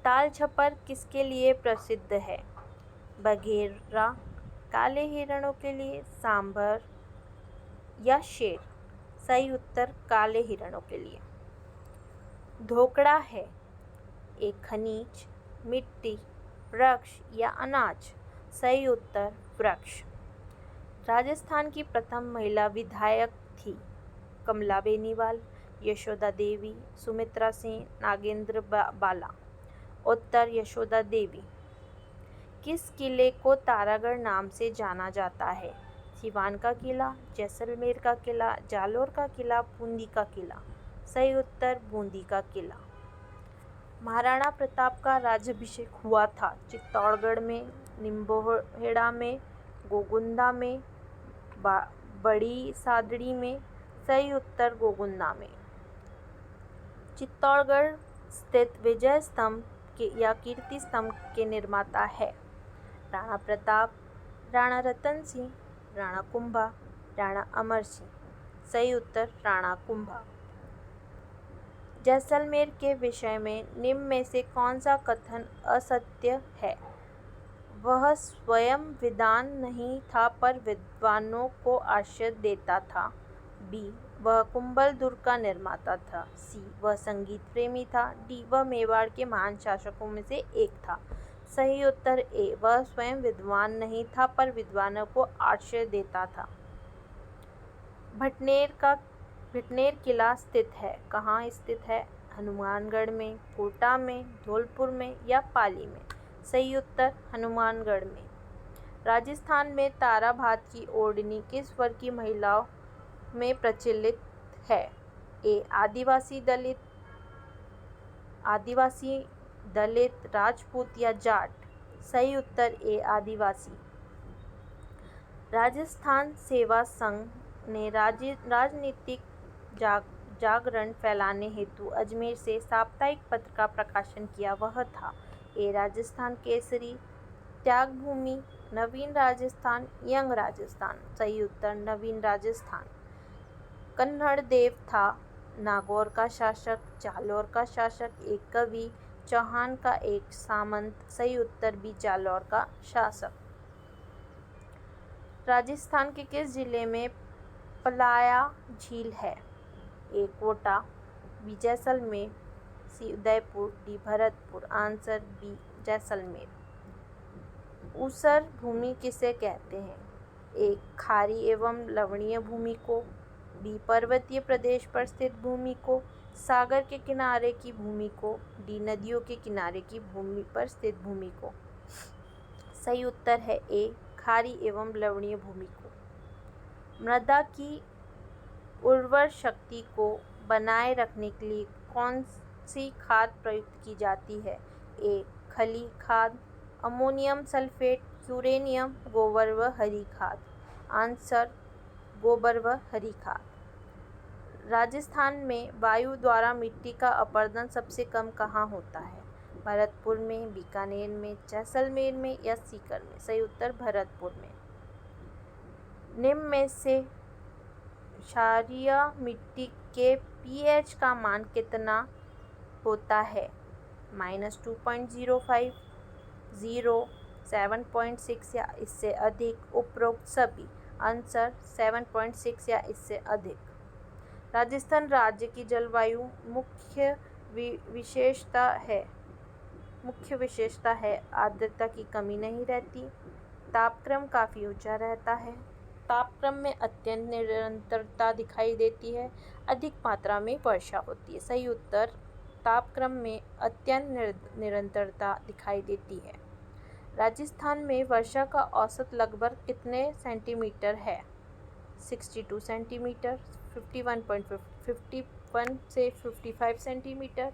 ताल छपर किसके लिए प्रसिद्ध है? बघेरा, काले हिरणों के लिए, सांभर या शेर। सही उत्तर काले हिरणों के लिए। ढोकड़ा है एक खनिज, मिट्टी, वृक्ष या अनाज। सही उत्तर वृक्ष। राजस्थान की प्रथम महिला विधायक थी? कमला बेनीवाल, यशोदा देवी, सुमित्रा सेन, नागेंद्र बाला। उत्तर यशोदा देवी। किस किले को तारागढ़ नाम से जाना जाता है? सिवान का किला, जैसलमेर का किला, जालोर का किला, बूंदी का किला। सही उत्तर बूंदी का किला। महाराणा प्रताप का राज्याभिषेक हुआ था? चित्तौड़गढ़ में, निम्बोहेड़ा में, गोगुंदा में, बड़ी सादड़ी में। सही उत्तर गोगुंदा में। चित्तौड़गढ़ स्थित विजय स्तंभ या कीर्ति स्तंभ के निर्माता है? राणा प्रताप, राणा रतन सिंह, राणा कुंभा, राणा अमर सिंह। सही उत्तर राणा कुंभा। जैसलमेर के विषय में निम्न में से कौन सा कथन असत्य है? वह स्वयं विद्वान नहीं था पर विद्वानों को आश्रय देता था। बी वह कुंभल दुर्ग का निर्माता था। सी वह संगीत प्रेमी था। डी वह मेवाड़ के महान शासकों में से एक था। सही उत्तर ए वह स्वयं विद्वान नहीं था पर विद्वानों को आश्रय देता था। भटनेर किला स्थित है? कहाँ स्थित है? हनुमानगढ़ में, कोटा में, धौलपुर में या पाली में। सही उत्तर हनुमानगढ़ में। राजस्थान में तारा भात की ओढ़नी किस वर्ग की महिलाओं में प्रचलित है? ए आदिवासी, दलित, आदिवासी दलित, राजपूत या जाट? सही उत्तर ए आदिवासी। राजस्थान सेवा संघ ने राजनीतिक जागरण फैलाने हेतु अजमेर से साप्ताहिक पत्र का प्रकाशन किया, वह था? ए राजस्थान केसरी, त्यागभूमि, नवीन राजस्थान, यंग राजस्थान? सही उत्तर नवीन राजस्थान। कन्नड़ देव था नागौर का शासक, जालौर का शासक, एक कवि, चौहान का एक सामंत? सही उत्तर बी जालौर का शासक। राजस्थान के किस जिले में पलाया झील है? A Kota, B Jaisalmer, C Udaipur, D Bharatpur? Answer B Jaisalmer. ऊसर भूमि किसे कहते हैं? ए खारी एवं लवणीय भूमि को, बी पर्वतीय प्रदेश पर स्थित भूमि को, सागर के किनारे की भूमि को, डी नदियों के किनारे की भूमि पर स्थित भूमि को? सही उत्तर है ए खारी एवं लवणीय भूमि को। मृदा की उर्वर शक्ति को बनाए रखने के लिए कौन सी खाद प्रयुक्त की जाती है? ए खली खाद, अमोनियम सल्फेट, यूरेनियम, गोबर व हरी खाद? आंसर गोबर व हरी खाद। राजस्थान में वायु द्वारा मिट्टी का अपरदन सबसे कम कहाँ होता है? भरतपुर में, बीकानेर में, जैसलमेर में या सीकर में? सही उत्तर भरतपुर में। निम्न में से क्षारीय मिट्टी के pH का मान कितना होता है? -2.05, 0, 7.6 या इससे अधिक? उपरोक्त सभी? आंसर 7.6 या इससे अधिक। राजस्थान राज्य की जलवायु मुख्य विशेषता है आर्द्रता की कमी नहीं रहती, तापक्रम काफ़ी ऊंचा रहता है, तापक्रम में अत्यंत निरंतरता दिखाई देती है, अधिक मात्रा में वर्षा होती है। सही उत्तर तापक्रम में अत्यंत निरंतरता दिखाई देती है। राजस्थान में वर्षा का औसत लगभग कितने सेंटीमीटर है? 62 सेंटीमीटर, 51 से 55 सेंटीमीटर,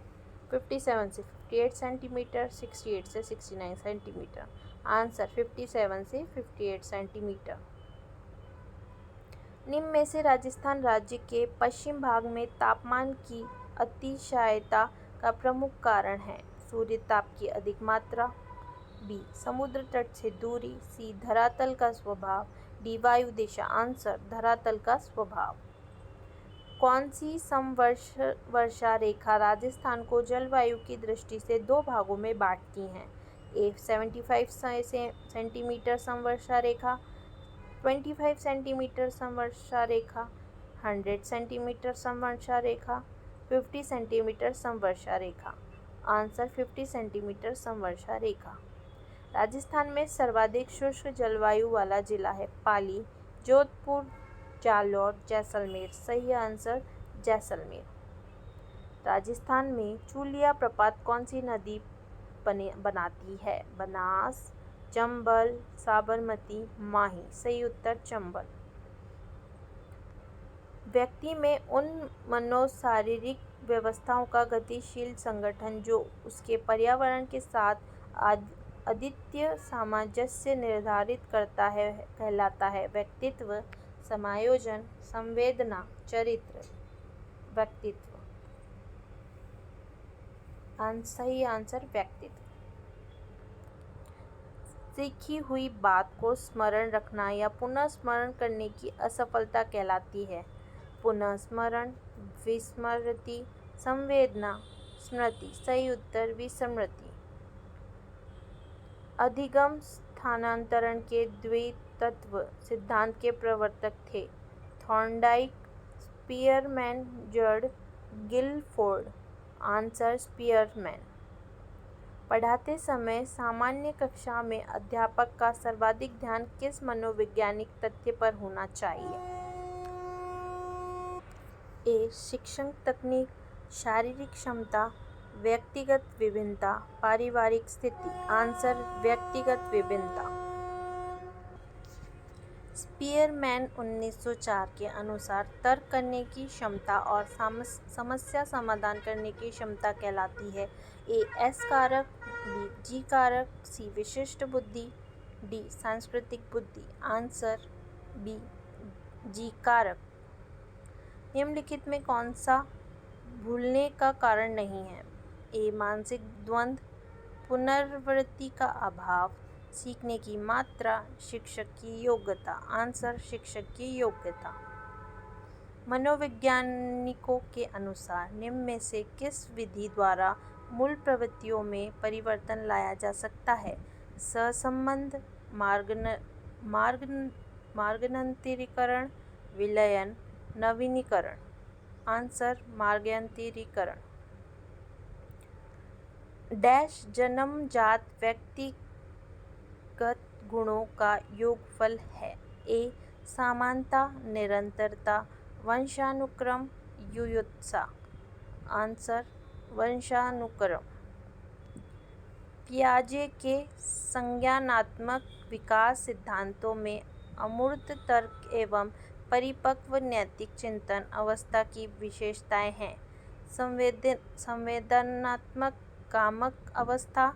57 से 58 सेंटीमीटर, 68 से 69 सेंटीमीटर? आंसर 57 से 58 सेंटीमीटर। निम्न में से राजस्थान राज्य के पश्चिम भाग में तापमान की अतिशयता का प्रमुख कारण है? सूर्य ताप की अधिक मात्रा, बी समुद्र तट से दूरी, सी धरातल का स्वभाव, डी वायु दिशा? आंसर धरातल का स्वभाव। कौन सी समवर्षा रेखा राजस्थान को जलवायु की दृष्टि से दो भागों में बांटती हैं? ए 75 सेंटीमीटर समवर्षा रेखा, 25 सेंटीमीटर समवर्षा रेखा, 100 सेंटीमीटर समवर्षा रेखा, 50 सेंटीमीटर समवर्षा रेखा? आंसर 50 सेंटीमीटर समवर्षा रेखा। राजस्थान में सर्वाधिक शुष्क जलवायु वाला जिला है? पाली, जोधपुर, जालौर, जैसलमेर? सही आंसर जैसलमेर। राजस्थान में चूलिया प्रपात कौन सी नदी बनाती है? बनास, चंबल, साबरमती, माही? सही उत्तर चंबल। व्यक्ति में उन मनोशारीरिक व्यवस्थाओं का गतिशील संगठन जो उसके पर्यावरण के साथ अद्वितीय सामंजस्य निर्धारित करता है कहलाता है? व्यक्तित्व, समायोजन, संवेदना, चरित्र? व्यक्तित्व। सही आंसर व्यक्तित्व। सीखी हुई बात को स्मरण रखना या पुनः स्मरण करने की असफलता कहलाती है? पुनः स्मरण, विस्मृति, संवेदना, स्मृति? सही उत्तर विस्मृति। अधिगम स्थानांतरण के द्वितत्व सिद्धांत के प्रवर्तक थे? थॉर्नडाइक, स्पीयरमैन, जड, गिलफोर्ड? Answer Spearman. पढ़ाते समय सामान्य कक्षा में अध्यापक का सर्वाधिक ध्यान किस मनोवैज्ञानिक तथ्य पर होना चाहिए? ए शिक्षण तकनीक, शारीरिक क्षमता, व्यक्तिगत विभिन्नता, पारिवारिक स्थिति? आंसर व्यक्तिगत विभिन्नता। स्पीयरमैन 1904 के अनुसार तर्क करने की क्षमता और समस्या समाधान करने की क्षमता कहलाती है। ए एस कारक, बी जी कारक, सी विशिष्ट बुद्धि, डी सांस्कृतिक बुद्धि। आंसर बी जी कारक। निम्नलिखित में कौन सा भूलने का कारण नहीं है? ए मानसिक द्वंद्व, पुनरावृत्ति का अभाव, सीखने की मात्रा, शिक्षक की योग्यता। आंसर शिक्षक की योग्यता। मनोवैज्ञानिकों के अनुसार निम्न में से किस विधि द्वारा मूल प्रवृत्तियों में परिवर्तन लाया जा सकता है? सहसंबंध, मार्गान्तरीकरण, विलयन, नवीनीकरण। आंसर मार्गान्तरीकरण। डैश जन्मजात व्यक्तिगत गुणों का योगफल है? ए समानता, निरंतरता, वंशानुक्रम, युयुत्सा। आंसर वंशानुक्रम। पियाजे के संज्ञानात्मक विकास सिद्धांतों में अमूर्त तर्क एवं परिपक्व नैतिक चिंतन अवस्था की विशेषताएं हैं। संवेदनात्मक कामक अवस्था,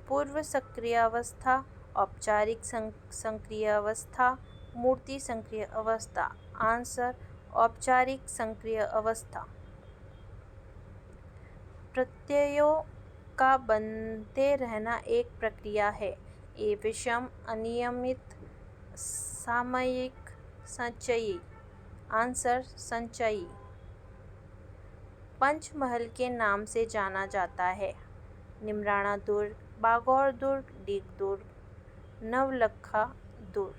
पूर्व सक्रिय अवस्था, औपचारिक सक्रिय अवस्था, मूर्ति सक्रिय अवस्था। आंसर औपचारिक सक्रिय अवस्था। प्रत्ययों का बनते रहना एक प्रक्रिया है। ए विषम, अनियमित, सामयिक, संचयी। आंसर संचयी। पंचमहल के नाम से जाना जाता है? निमराना दुर्ग, बागौर दुर्ग, डीग दुर्ग, नवलखा दुर्ग।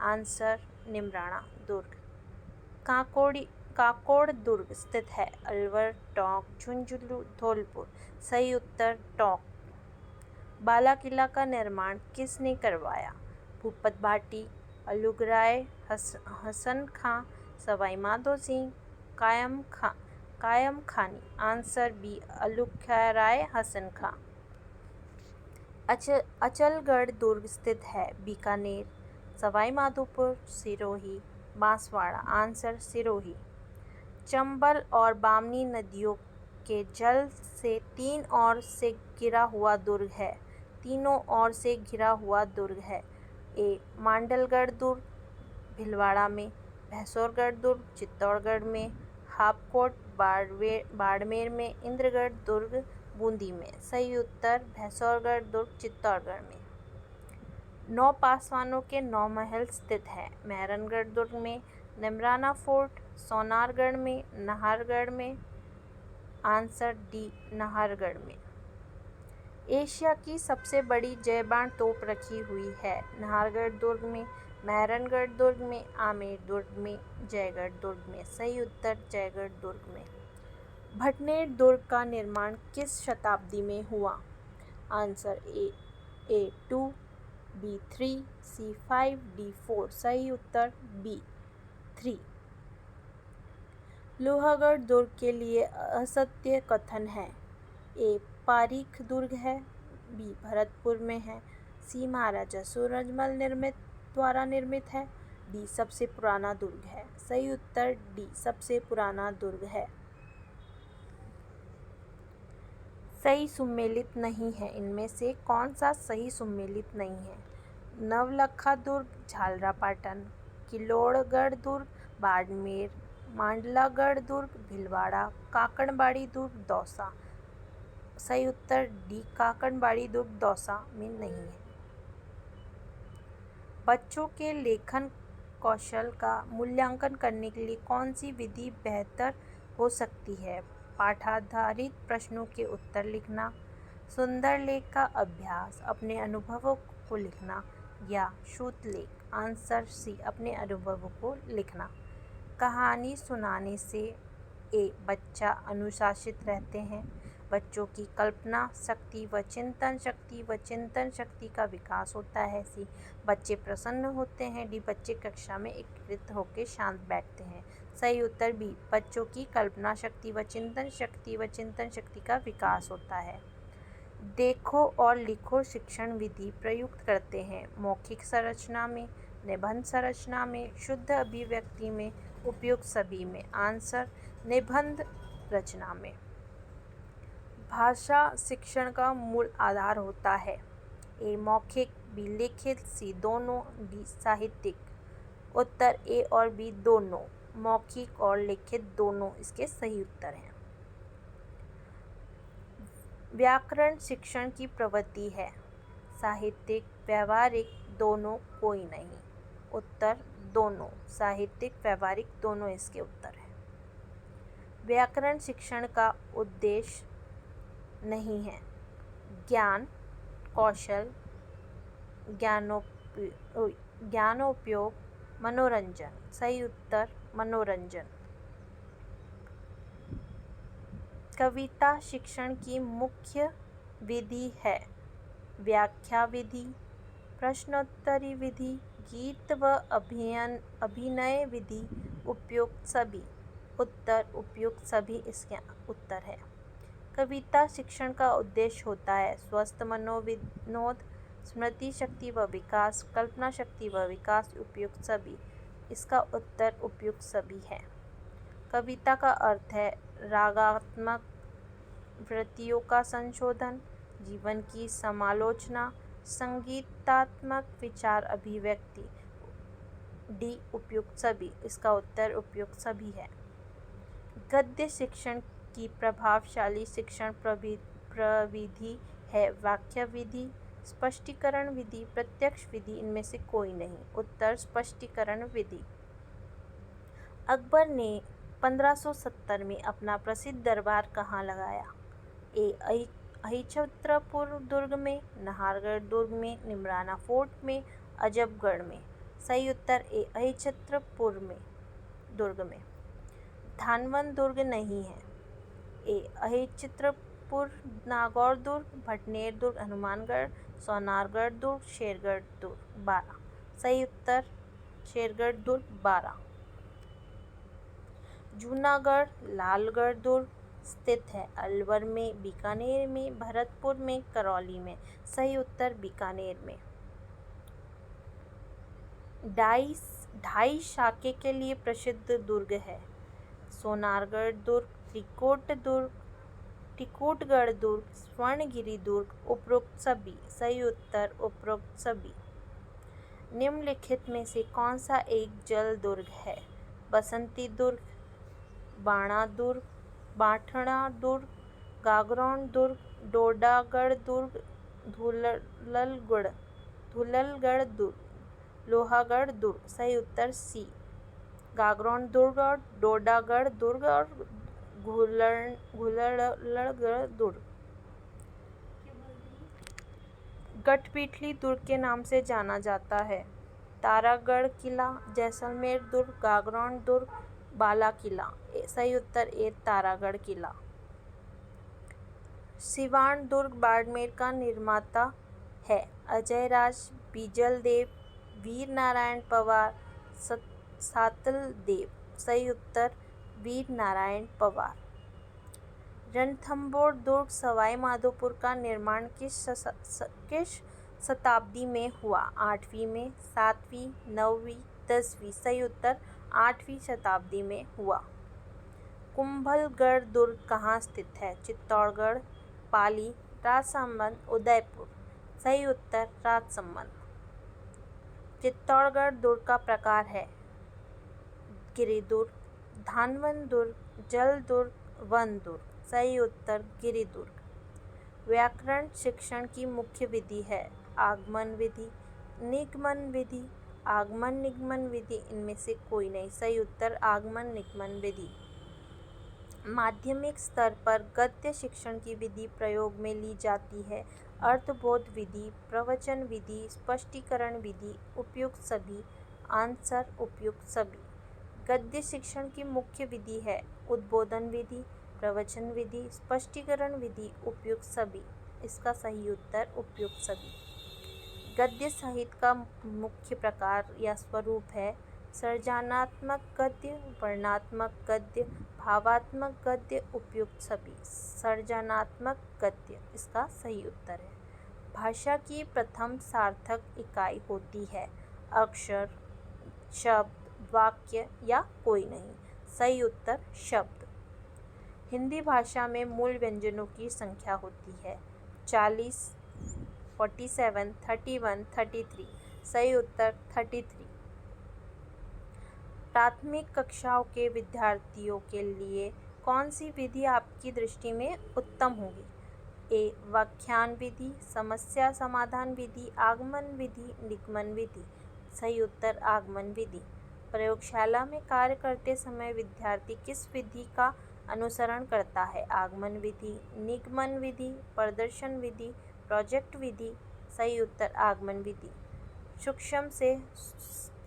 आंसर निमराना दुर्ग। काकोड़ दुर्ग स्थित है? अलवर, टोंक, झुंझुनू, धौलपुर। सही उत्तर टोंक। बाला किला का निर्माण किसने करवाया? भूपत भाटी, अलुगराय, हसन खां, सवाई माधो सिंह, कायम खानी। आंसर बी अलुगराय हसन खां। अचलगढ़ दुर्ग स्थित है? बीकानेर, सवाई माधोपुर, सिरोही, बांसवाड़ा। आंसर सिरोही। चंबल और बामनी नदियों के जल से तीन ओर से घिरा हुआ दुर्ग है? तीनों ओर से घिरा हुआ दुर्ग है। ए मांडलगढ़ दुर्ग भीलवाड़ा में, भैंसोरगढ़ दुर्ग चित्तौड़गढ़ में, हापकोट बाड़मेर में, इंद्रगढ़ दुर्ग बूंदी में। सही उत्तर भैंसोरगढ़ दुर्ग चित्तौड़गढ़ में। 9 पासवानों के 9 महल स्थित हैं? मेहरानगढ़ दुर्ग में, निमराना फोर्ट, सोनारगढ़ में, नाहरगढ़ में। आंसर डी नाहरगढ़ में। एशिया की सबसे बड़ी जयबान तोप रखी हुई है? नाहरगढ़ दुर्ग में, मेहरानगढ़ दुर्ग में, आमेर दुर्ग में, जयगढ़ दुर्ग में। सही उत्तर जयगढ़ दुर्ग में। भटनेर दुर्ग का निर्माण किस शताब्दी में हुआ? Answer A 2, B 3, C 5, D 4। सही उत्तर बी 3। लोहागढ़ दुर्ग के लिए असत्य कथन है? ए पारीख दुर्ग है, बी भरतपुर में है, सी महाराजा सूरजमल द्वारा निर्मित है, डी सबसे पुराना दुर्ग है। सही उत्तर डी सबसे पुराना दुर्ग है। सही सुमेलित नहीं है, इनमें से कौन सा सही सुमेलित नहीं है? नवलखा दुर्ग झालरापाटन, किलोड़गढ़ दुर्ग बाड़मेर, मांडलागढ़ दुर्ग भीलवाड़ा, काकड़बाड़ी दुर्ग दौसा। सही उत्तर डी काकड़बाड़ी दुर्ग दौसा में नहीं है। बच्चों के लेखन कौशल का मूल्यांकन करने के लिए कौन सी विधि बेहतर हो सकती है? पाठाधारित प्रश्नों के उत्तर लिखना, सुंदर लेख का अभ्यास, अपने अनुभवों को लिखना या श्रुतलेख। आंसर सी अपने अनुभवों को लिखना। कहानी सुनाने से ए बच्चा अनुशासित रहते हैं, बच्चों की कल्पना शक्ति व चिंतन शक्ति का विकास होता है। सी बच्चे प्रसन्न होते हैं, डी बच्चे कक्षा में एकीकृत होकर शांत बैठते हैं। सही उत्तर बी बच्चों की कल्पना शक्ति व चिंतन शक्ति का विकास होता है। देखो और लिखो शिक्षण विधि प्रयुक्त करते हैं? मौखिक संरचना में, निबंध संरचना में, शुद्ध अभिव्यक्ति में, उपयुक्त सभी में। आंसर निबंध रचना में। भाषा शिक्षण का मूल आधार होता है। ए मौखिक, बी लिखित, सी दोनों, डी साहित्यिक। उत्तर ए और बी दोनों, मौखिक और लिखित दोनों इसके सही उत्तर हैं। व्याकरण शिक्षण की प्रवृत्ति है। साहित्यिक, व्यावहारिक, दोनों, कोई नहीं। उत्तर दोनों, साहित्यिक, व्यावहारिक दोनों इसके उत्तर हैं। व्याकरण शिक्षण का उद्देश्य नहीं है ज्ञान, कौशल, ज्ञानोपयोग, मनोरंजन। सही उत्तर मनोरंजन। कविता शिक्षण की मुख्य विधि है। व्याख्या विधि, प्रश्नोत्तरी विधि, गीत व अभिनय विधि, उपयुक्त सभी। उत्तर उपयुक्त सभी इसके उत्तर है। कविता शिक्षण का उद्देश्य होता है स्वस्थ मनोविनोद, स्मृति शक्ति व विकास, कल्पना शक्ति व विकास। उपयुक्त सभी इसका उत्तर उपयुक्त सभी है। कविता का अर्थ है रागात्मक वृत्तियों का संशोधन, जीवन की समालोचना, संगीतात्मक विचार अभिव्यक्ति। डी उपयुक्त सभी इसका उत्तर उपयुक्त सभी है। गद्य शिक्षण की प्रभावशाली शिक्षण प्रविधि है वाक्य विधि, स्पष्टीकरण विधि, प्रत्यक्ष विधि। इनमें से कोई नहीं। उत्तर स्पष्टीकरण विधि। अकबर ने 1570 में अपना प्रसिद्ध दरबार कहाँ लगाया? ए अहिच्छत्रपुर दुर्ग में, नाहरगढ़ दुर्ग में, निमराना फोर्ट में, अजबगढ़ में। सही उत्तर ए अहिच्छत्रपुर में दुर्ग में। धानवन दुर्ग नहीं है। ए अहिच्छत्रपुर, नागौर दुर्ग, भटनेर दुर्ग, हनुमानगढ़, सोनारगढ़ दुर्ग, शेरगढ़ दुर्ग। 12 सही उत्तर शेरगढ़ दुर्ग 12। जूनागढ़ लालगढ़ दुर्ग स्थित है अलवर में, बीकानेर में, भरतपुर में, करौली में। सही उत्तर बीकानेर में। ढाई शाके के लिए प्रसिद्ध दुर्ग है। सोनारगढ़ दुर्ग, टिकोटगढ़ दुर्ग, स्वर्णगिरी दुर्ग। उपरोक्त सभी। सही उत्तर उपरोक्त सभी। निम्नलिखित में से कौन सा एक जल दुर्ग है? बसंती दुर्ग, बाणा दुर्ग, बाठड़ा दुर्ग, गागरोन दुर्ग, डोडागढ़ दुर्ग, धुललगढ़ दुर्ग, लोहागढ़ दुर्ग। सही उत्तर सी गागरोन दुर्ग और डोडागढ़ दुर्ग और धुललगढ़ दुर्ग। गठपीठली दुर्ग के नाम से जाना जाता है। तारागढ़ किला, जैसलमेर दुर्ग, गागरोन दुर्ग, बाला किला। सही उत्तर ए तारागढ़ किला। सिवान दुर्ग बाड़मेर का निर्माता है। अजय राज, बीजल देव, वीर नारायण पवार, सातल देव। सही उत्तर वीर नारायण पवार। रणथंभौर दुर्ग सवाई माधोपुर का निर्माण किस शताब्दी में हुआ? 8वीं में, 7वीं, 9वीं, 10वीं। सही उत्तर 8वीं शताब्दी में हुआ। कुंभलगढ़ दुर्ग कहाँ स्थित है? चित्तौड़गढ़, पाली, राजसमंद, उदयपुर। सही उत्तर राजसमंद। चित्तौड़गढ़ दुर्ग का प्रकार है गिरिदुर्ग, धानवन दुर्ग, जल दुर्ग, वन दुर्ग। सही उत्तर गिरिदुर्ग। व्याकरण शिक्षण की मुख्य विधि है आगमन विधि, निगमन विधि, आगमन निगमन विधि। इनमें से कोई नहीं। सही उत्तर आगमन निगमन विधि। माध्यमिक स्तर पर गद्य शिक्षण की विधि प्रयोग में ली जाती है अर्थबोध विधि, प्रवचन विधि, स्पष्टीकरण विधि। उपयुक्त सभी। आंसर उपयुक्त सभी। गद्य शिक्षण की मुख्य विधि है उद्बोधन विधि, प्रवचन विधि, स्पष्टीकरण विधि। उपयुक्त सभी इसका सही उत्तर उपयुक्त सभी। गद्य साहित्य का मुख्य प्रकार या स्वरूप है सृजनात्मक गद्य, वर्णनात्मक गद्य, भावात्मक गद्य। उपयुक्त सभी। सृजनात्मक गद्य इसका सही उत्तर है। भाषा की प्रथम सार्थक इकाई होती है अक्षर, शब्द, वाक्य या कोई नहीं। सही उत्तर शब्द। हिंदी भाषा में मूल व्यंजनों की संख्या होती है 40, 47, 31, 33। सही उत्तर 33। प्राथमिक कक्षाओं के विद्यार्थियों के लिए कौन सी विधि आपकी दृष्टि में उत्तम होगी? ए. व्याख्यान विधि, समस्या समाधान विधि, आगमन विधि, निगमन विधि। सही उत्तर आगमन विधि। प्रयोगशाला में कार्य करते समय विद्यार्थी किस विधि का अनुसरण करता है? आगमन विधि, निगमन विधि, प्रदर्शन विधि, प्रोजेक्ट विधि। सही उत्तर आगमन विधि। सूक्ष्म से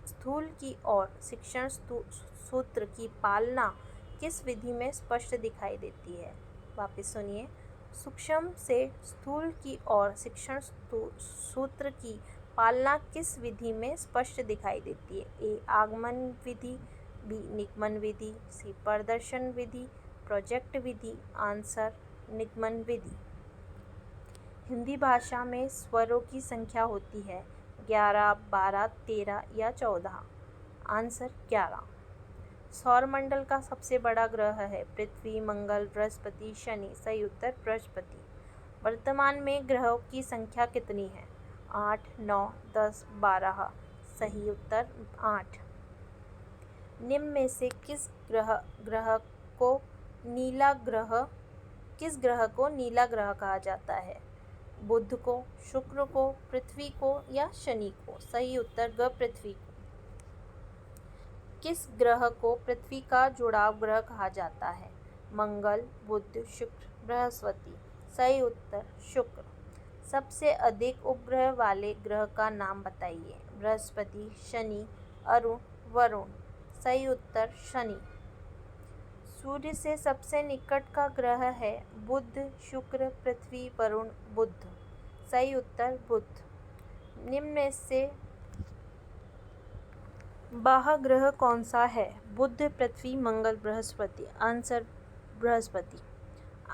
स्थूल की ओर शिक्षण सूत्र की पालना किस विधि में स्पष्ट दिखाई देती है? वापस सुनिए। सूक्ष्म से स्थूल की ओर शिक्षण सूत्र की पालना किस विधि में स्पष्ट दिखाई देती है? ए. आगमन विधि, बी. निगमन विधि, सी. प्रदर्शन विधि, प्रोजेक्ट विधि। आंसर निगमन विधि। हिंदी भाषा में स्वरों की संख्या होती है 11, 12, 13 या 14। आंसर 11। सौरमंडल का सबसे बड़ा ग्रह है पृथ्वी, मंगल, बृहस्पति, शनि। सही उत्तर बृहस्पति। वर्तमान में ग्रहों की संख्या कितनी है? 8, 9, 10, 12। सही उत्तर 8। निम्न में से किस ग्रह को नीला ग्रह कहा जाता है? बुध को, शुक्र को, पृथ्वी को या शनि को? सही उत्तर पृथ्वी को। किस ग्रह को पृथ्वी का जुड़ाव ग्रह कहा जाता है? मंगल, बुध, शुक्र, बृहस्पति। सही उत्तर शुक्र। सबसे अधिक उपग्रह वाले ग्रह का नाम बताइए। बृहस्पति, शनि, अरुण, वरुण। सही उत्तर शनि। सूर्य से सबसे निकट का ग्रह है बुध, शुक्र, पृथ्वी, वरुण, बुध। सही उत्तर बुध। निम्न में से बाह्य ग्रह कौन सा है? बुध, पृथ्वी, मंगल, बृहस्पति। आंसर बृहस्पति।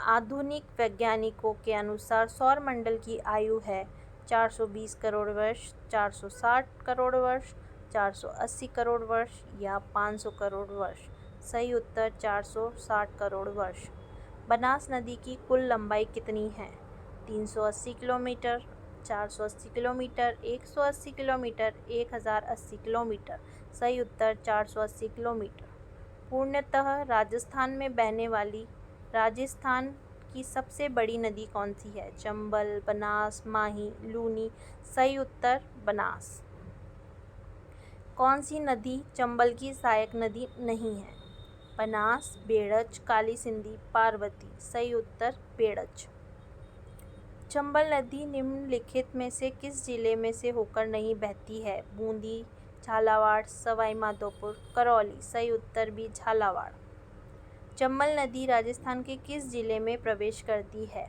आधुनिक वैज्ञानिकों के अनुसार सौरमंडल की आयु है 420 करोड़ वर्ष, 460 करोड़ वर्ष, 480 करोड़ वर्ष या 500 करोड़ वर्ष। सही उत्तर 460 करोड़ वर्ष। बनास नदी की कुल लंबाई कितनी है? 380 किलोमीटर, 480 किलोमीटर, 180 किलोमीटर, 1080 किलोमीटर। सही उत्तर 480 किलोमीटर। पूर्णतः राजस्थान में बहने वाली राजस्थान की सबसे बड़ी नदी कौन सी है? चंबल, बनास, माही, लूनी। सही उत्तर बनास। कौन सी नदी चंबल की सहायक नदी नहीं है? बनास, बेड़च, काली सिंधी, पार्वती। सही उत्तर बेड़च। चंबल नदी निम्नलिखित में से किस जिले में से होकर नहीं बहती है? बूंदी, झालावाड़, सवाई माधोपुर, करौली। सही उत्तर भी झालावाड़। चंबल नदी राजस्थान के किस जिले में प्रवेश करती है?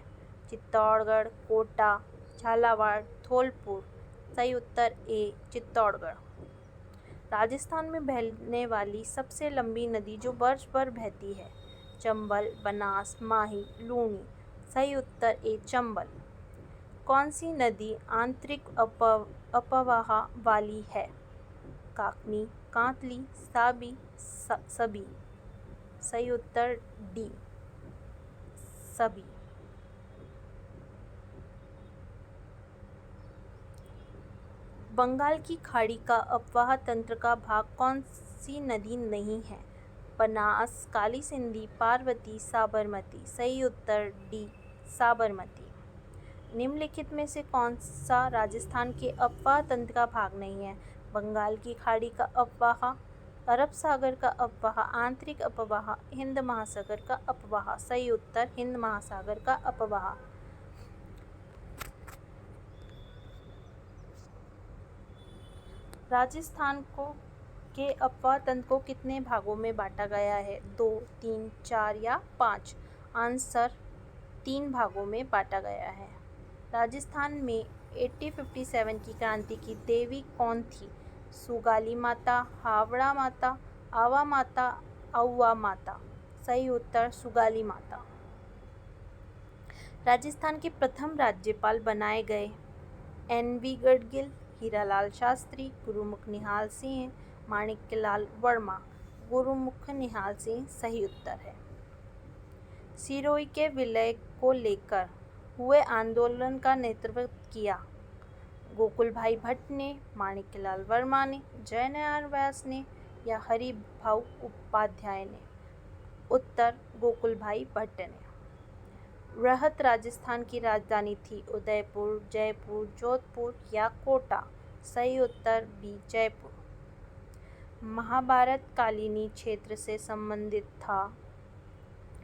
चित्तौड़गढ़, कोटा, झालावाड़, धौलपुर। सही उत्तर ए चित्तौड़गढ़। राजस्थान में बहने वाली सबसे लंबी नदी जो वर्ष भर बहती है? चंबल, बनास, माही, लूनी। सही उत्तर ए चंबल। कौन सी नदी आंतरिक अपवाह वाली है? काकनी, कांतली, साबी, सभी। सही उत्तर डी सभी। बंगाल की खाड़ी का अपवाह तंत्र का भाग कौन सी नदी नहीं है? बनास, काली सिंधी, पार्वती, साबरमती। सही उत्तर डी साबरमती। निम्नलिखित में से कौन सा राजस्थान के अपवाह तंत्र का भाग नहीं है? बंगाल की खाड़ी का अपवाह, अरब सागर का अपवाह, आंतरिक अपवाह, हिंद महासागर का अपवाह। सही उत्तर हिंद महासागर का अपवाह। राजस्थान के अपवाह तंत्र को कितने भागों में बांटा गया है? 2, 3, 4 या 5। आंसर 3 भागों में बांटा गया है। राजस्थान में 1857 की क्रांति की देवी कौन थी? सुगाली माता, हावड़ा माता, आवा माता, औवा माता। सही उत्तर सुगाली माता। राजस्थान के प्रथम राज्यपाल बनाए गए? NV गडगिल, हीरालाल शास्त्री, गुरुमुख निहाल सिंह, माणिक्यलाल वर्मा। गुरुमुख निहाल सिंह सही उत्तर है। सिरोही के विलय को लेकर हुए आंदोलन का नेतृत्व किया। गोकुलभाई भट्ट ने, माणिक्यलाल वर्मा ने, जयनारायण व्यास ने या हरिभाऊ उपाध्याय ने। उत्तर गोकुलभाई भट्ट ने। रहत राजस्थान की राजधानी थी उदयपुर, जयपुर, जोधपुर या कोटा। सही उत्तर बी जयपुर। महाभारत कालीनी क्षेत्र से संबंधित था।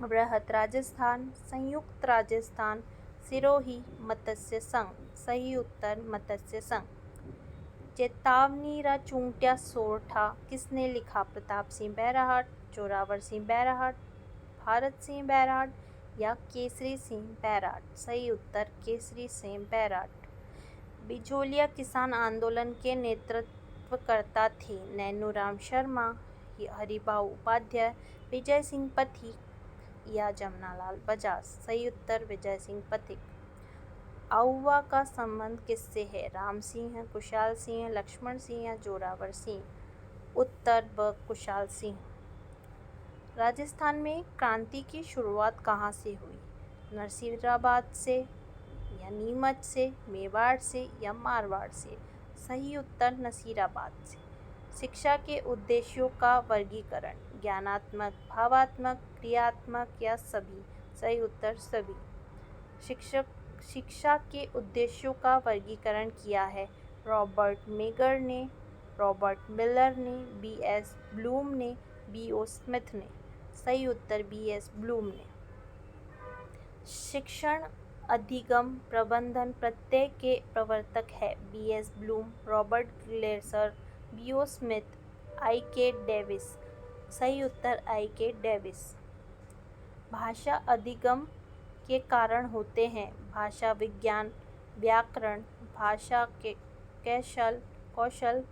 रहत राजस्थान, संयुक्त राजस्थान, सिरोही, मत्स्य संघ। सही उत्तर मत्स्य संघ। चेतावनी रा चूंटिया सोरठा किसने लिखा? प्रताप सिंह बैराहट, जोरावर सिंह बैराहट, भारत सिंह बैराहट या केसरी सिंह बैराहट। सही उत्तर केसरी सिंह बैराहट। बिजोलिया किसान आंदोलन के नेतृत्वकर्ता थे नैनूराम शर्मा, हरिभाऊ उपाध्याय, विजय सिंह पथिक या जमनालाल बजाज। सही उत्तर विजय सिंह पथिक। आउवा का संबंध किससे है? राम सिंह, कुशाल सिंह, लक्ष्मण सिंह या जोरावर सिंह। उत्तर ब कुशाल सिंह। राजस्थान में क्रांति की शुरुआत कहाँ से हुई? नरसिंहराबाद से या नीमच से, मेवाड़ से या मारवाड़ से। सही उत्तर नसीराबाद से। शिक्षा के उद्देश्यों का वर्गीकरण: ज्ञानात्मक, भावात्मक, क्रियात्मक या सभी। सही उत्तर सभी। शिक्षा के उद्देश्यों का वर्गीकरण किया है रॉबर्ट मेगर ने, रॉबर्ट मिलर ने, B.S. ब्लूम ने, B.O. स्मिथ ने। सही उत्तर B.S. ब्लूम ने। शिक्षण, अधिगम, प्रबंधन प्रत्यय के प्रवर्तक है B.S. Bloom, Robert Glaser, B.O. Smith, I.K. Davis. सही उत्तर I.K. डेविस। भाषा अधिगम के कारण होते हैं भाषा विज्ञान, व्याकरण, भाषा के कौशल,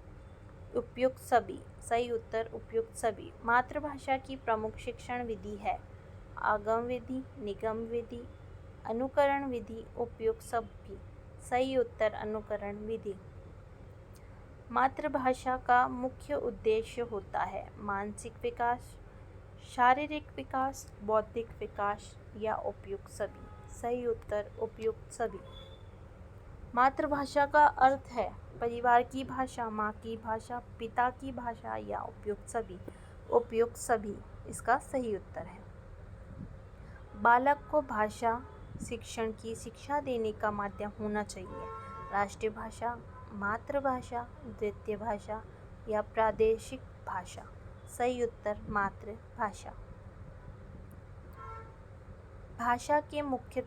उपयुक्त सभी। सही उत्तर उपयुक्त सभी। मातृभाषा की प्रमुख शिक्षण विधि है आगम विधि, निगम विधि, अनुकरण विधि, उपयुक्त सभी। सही उत्तर अनुकरण विधि। मातृभाषा का मुख्य उद्देश्य होता है मानसिक विकास, शारीरिक विकास, बौद्धिक विकास या उपयुक्त सभी। सही उत्तर उपयुक्त सभी। मातृभाषा का अर्थ है परिवार की भाषा, माँ की भाषा, पिता की भाषा या उपयुक्त सभी। उपयुक्त सभी इसका सही उत्तर है। बालक को भाषा शिक्षण की शिक्षा देने का माध्यम होना चाहिए राष्ट्रीय भाषा, मातृभाषा, द्वितीय भाषा या प्रादेशिक भाषा। सही उत्तर मातृभाषा। भाषा के मुख्य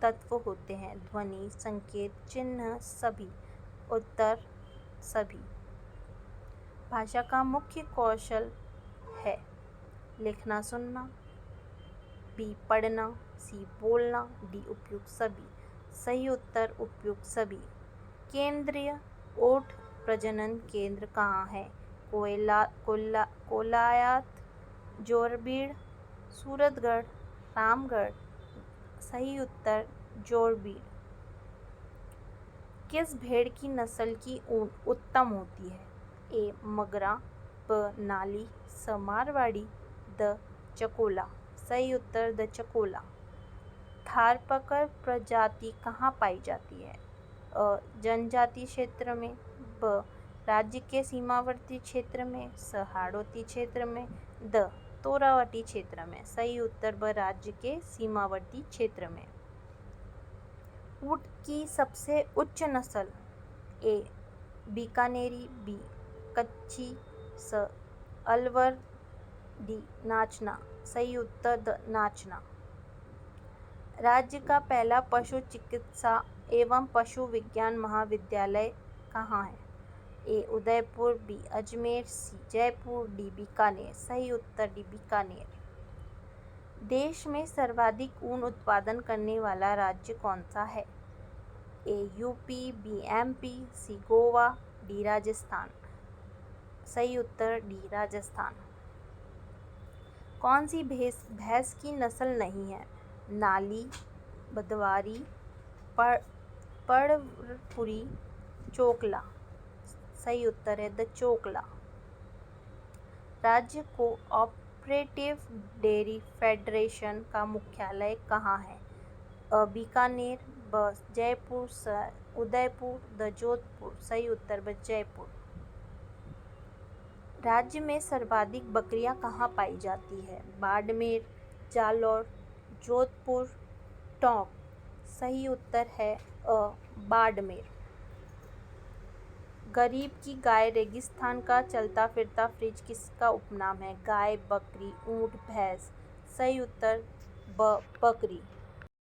तत्व होते हैं ध्वनि, संकेत, चिन्ह, सभी। उत्तर सभी। भाषा का मुख्य कौशल है लिखना सुनना, B पढ़ना, C बोलना, D उपयुक्त सभी। सही उत्तर उपयुक्त सभी। केंद्रीय ओठ प्रजनन केंद्र कहाँ है? कोलायत, जोरबीड़, सूरतगढ़, रामगढ़। सही उत्तर जोरबीड़। किस भेड़ की नस्ल की ऊन उत्तम होती है? A मगरा, B नाली, C मारवाड़ी, D चकोला। सही उत्तर द चकोला। थारपाकर प्रजाति कहाँ पाई जाती है? A जनजाति क्षेत्र में, B राज्य के सीमावर्ती क्षेत्र में, C हाड़ौती क्षेत्र में, D तोरावटी क्षेत्र में। सही उत्तर ब राज्य के सीमावर्ती क्षेत्र में। ऊँट की सबसे उच्च नस्ल A Bikaneri, B Kutchi, C Alwar, D नाचना। सही उत्तर द नाचना। राज्य का पहला पशु चिकित्सा एवं पशु विज्ञान महाविद्यालय कहाँ है? A Udaipur, B Ajmer, C Jaipur, D Bikaner. सही उत्तर D बीकानेर। देश में सर्वाधिक ऊन उत्पादन करने वाला राज्य कौन सा है? A UP, B MP, C Goa, D Rajasthan. सही उत्तर D राजस्थान। कौन सी भैंस की नस्ल नहीं है? नाली, बदवारी, पड़पुरी, चोकला। सही उत्तर है द चोकला। राज्य कोऑपरेटिव डेयरी फेडरेशन का मुख्यालय कहाँ है? बीकानेर, ब जयपुर, उदयपुर, द जोधपुर। सही उत्तर ब जयपुर। राज्य में सर्वाधिक बकरियां कहाँ पाई जाती है? बाड़मेर, जालौर, जोधपुर, टोंक। सही उत्तर है बाड़मेर। गरीब की गाय रेगिस्तान का चलता फिरता फ्रिज किसका उपनाम है? गाय, बकरी, ऊंट, भैंस। सही उत्तर ब बकरी।